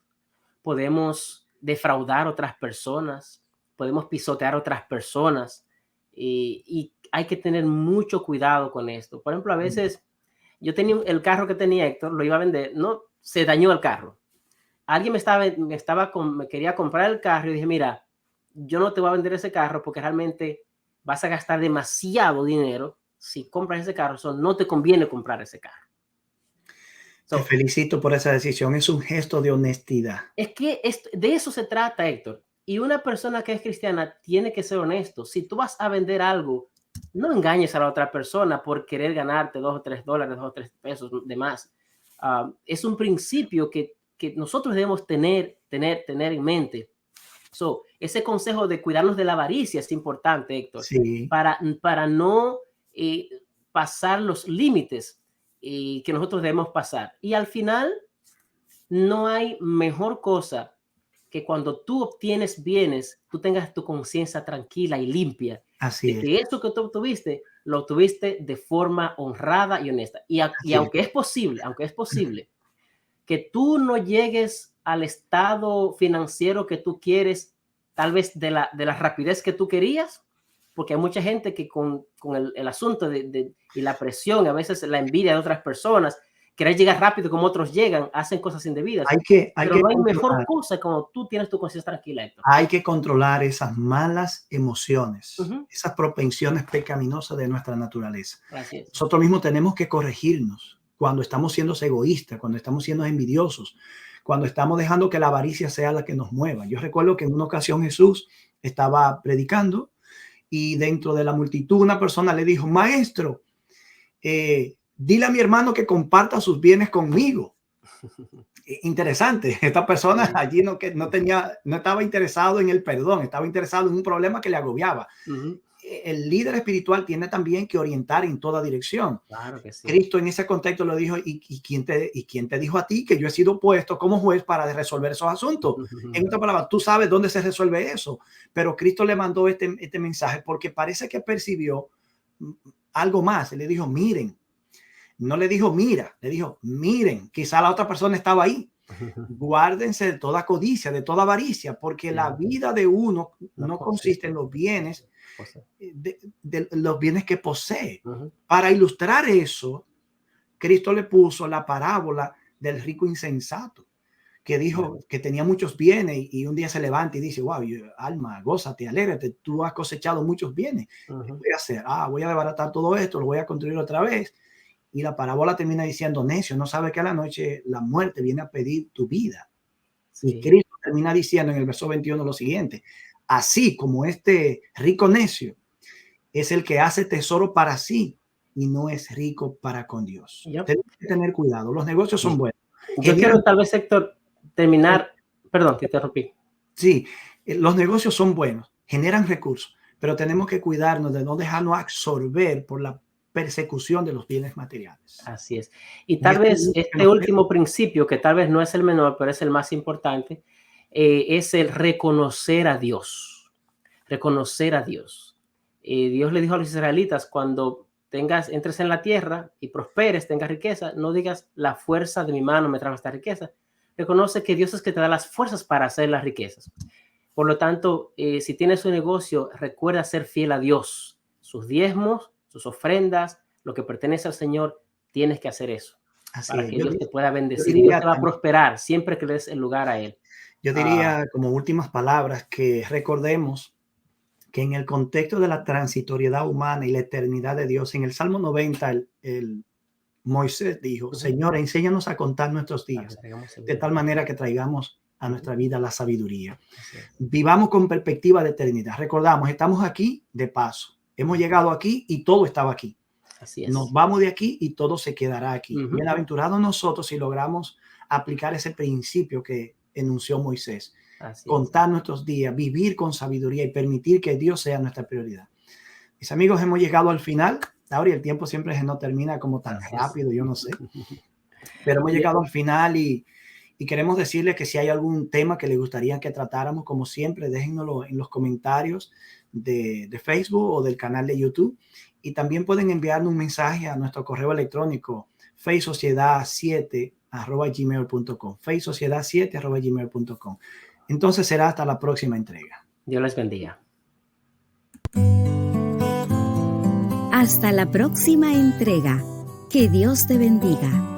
podemos defraudar a otras personas, podemos pisotear a otras personas y hay que tener mucho cuidado con esto. Por ejemplo, a veces yo tenía el carro que tenía Héctor, lo iba a vender, no se dañó el carro. Alguien me quería comprar el carro y dije, mira, yo no te voy a vender ese carro porque realmente vas a gastar demasiado dinero si compras ese carro. No te conviene comprar ese carro. Te felicito por esa decisión. Es un gesto de honestidad. Es que de eso se trata, Héctor. Y una persona que es cristiana tiene que ser honesto. Si tú vas a vender algo, no engañes a la otra persona por querer ganarte $2 o $3, $2 o $3 pesos de más. Es un principio que nosotros debemos tener en mente. Ese consejo de cuidarnos de la avaricia es importante, Héctor, sí, para no pasar los límites que nosotros debemos pasar. Y al final, no hay mejor cosa que cuando tú obtienes bienes, tú tengas tu conciencia tranquila y limpia. Así de es. que eso que tú obtuviste, lo obtuviste de forma honrada y honesta. Y aunque es posible que tú no llegues al estado financiero que tú quieres, tal vez de la rapidez que tú querías, porque hay mucha gente que con el asunto y la presión, a veces la envidia de otras personas, querer llegar rápido como otros llegan, hacen cosas indebidas. Pero no hay mejor cosa como tú tienes tu conciencia tranquila, Héctor. Hay que controlar esas malas emociones, esas propensiones pecaminosas de nuestra naturaleza. Así es. Nosotros mismos tenemos que corregirnos cuando estamos siendo egoístas, cuando estamos siendo envidiosos, cuando estamos dejando que la avaricia sea la que nos mueva. Yo recuerdo que en una ocasión Jesús estaba predicando y dentro de la multitud una persona le dijo, maestro, dile a mi hermano que comparta sus bienes conmigo. Interesante, esta persona allí no estaba interesado en el perdón, estaba interesado en un problema que le agobiaba. El líder espiritual tiene también que orientar en toda dirección. Claro que sí. Cristo en ese contexto le dijo, ¿y quién te dijo a ti que yo he sido puesto como juez para resolver esos asuntos? En otras palabras, tú sabes dónde se resuelve eso, pero Cristo le mandó este mensaje porque parece que percibió algo más. Le dijo, miren. No le dijo, mira, le dijo, miren, quizá la otra persona estaba ahí. Guárdense de toda codicia, de toda avaricia, porque la vida de uno no consiste en los bienes, de los bienes que posee. Para ilustrar eso, Cristo le puso la parábola del rico insensato, que dijo que tenía muchos bienes y un día se levanta y dice, wow, alma, gózate, alégrate, tú has cosechado muchos bienes. ¿Qué voy a hacer? Voy a desbaratar todo esto, lo voy a construir otra vez. Y la parábola termina diciendo, necio, no sabe que a la noche la muerte viene a pedir tu vida. Sí. Y Cristo termina diciendo en el verso 21 lo siguiente, así como este rico necio es el que hace tesoro para sí y no es rico para con Dios. Tenemos que tener cuidado, los negocios son buenos. Yo quiero tal vez, Héctor, terminar, perdón, te interrumpí. Sí, los negocios son buenos, generan recursos, pero tenemos que cuidarnos de no dejarnos absorber por la persecución de los bienes materiales. Así es. Y tal vez este último principio, que tal vez no es el menor, pero es el más importante, es el reconocer a Dios. Reconocer a Dios. Dios le dijo a los israelitas, cuando entres en la tierra y prosperes, tengas riqueza, no digas la fuerza de mi mano me trajo esta riqueza. Reconoce que Dios es que te da las fuerzas para hacer las riquezas. Por lo tanto, si tienes un negocio, recuerda ser fiel a Dios. Sus diezmos, sus ofrendas, lo que pertenece al Señor, tienes que hacer eso. Así para que Dios te pueda bendecir. Dios te va a prosperar siempre que le des el lugar a Él. Yo diría como últimas palabras que recordemos que en el contexto de la transitoriedad humana y la eternidad de Dios, en el Salmo 90, el Moisés dijo, Señor, enséñanos a contar nuestros días, de tal manera que traigamos a nuestra vida la sabiduría. Vivamos con perspectiva de eternidad. Recordamos, estamos aquí de paso. Hemos llegado aquí y todo estaba aquí. Así es. Nos vamos de aquí y todo se quedará aquí. Bienaventurados nosotros si logramos aplicar ese principio que enunció Moisés. Contar nuestros días, vivir con sabiduría y permitir que Dios sea nuestra prioridad. Mis amigos, hemos llegado al final. Ahora el tiempo siempre no termina como tan rápido, yo no sé. Pero hemos llegado al final y queremos decirles que si hay algún tema que les gustaría que tratáramos, como siempre, déjennoslo en los comentarios de Facebook o del canal de YouTube. Y también pueden enviarnos un mensaje a nuestro correo electrónico faithsociedad7@gmail.com faithsociedad7@gmail.com. Entonces será hasta la próxima entrega. Dios les bendiga. Hasta la próxima entrega. Que Dios te bendiga.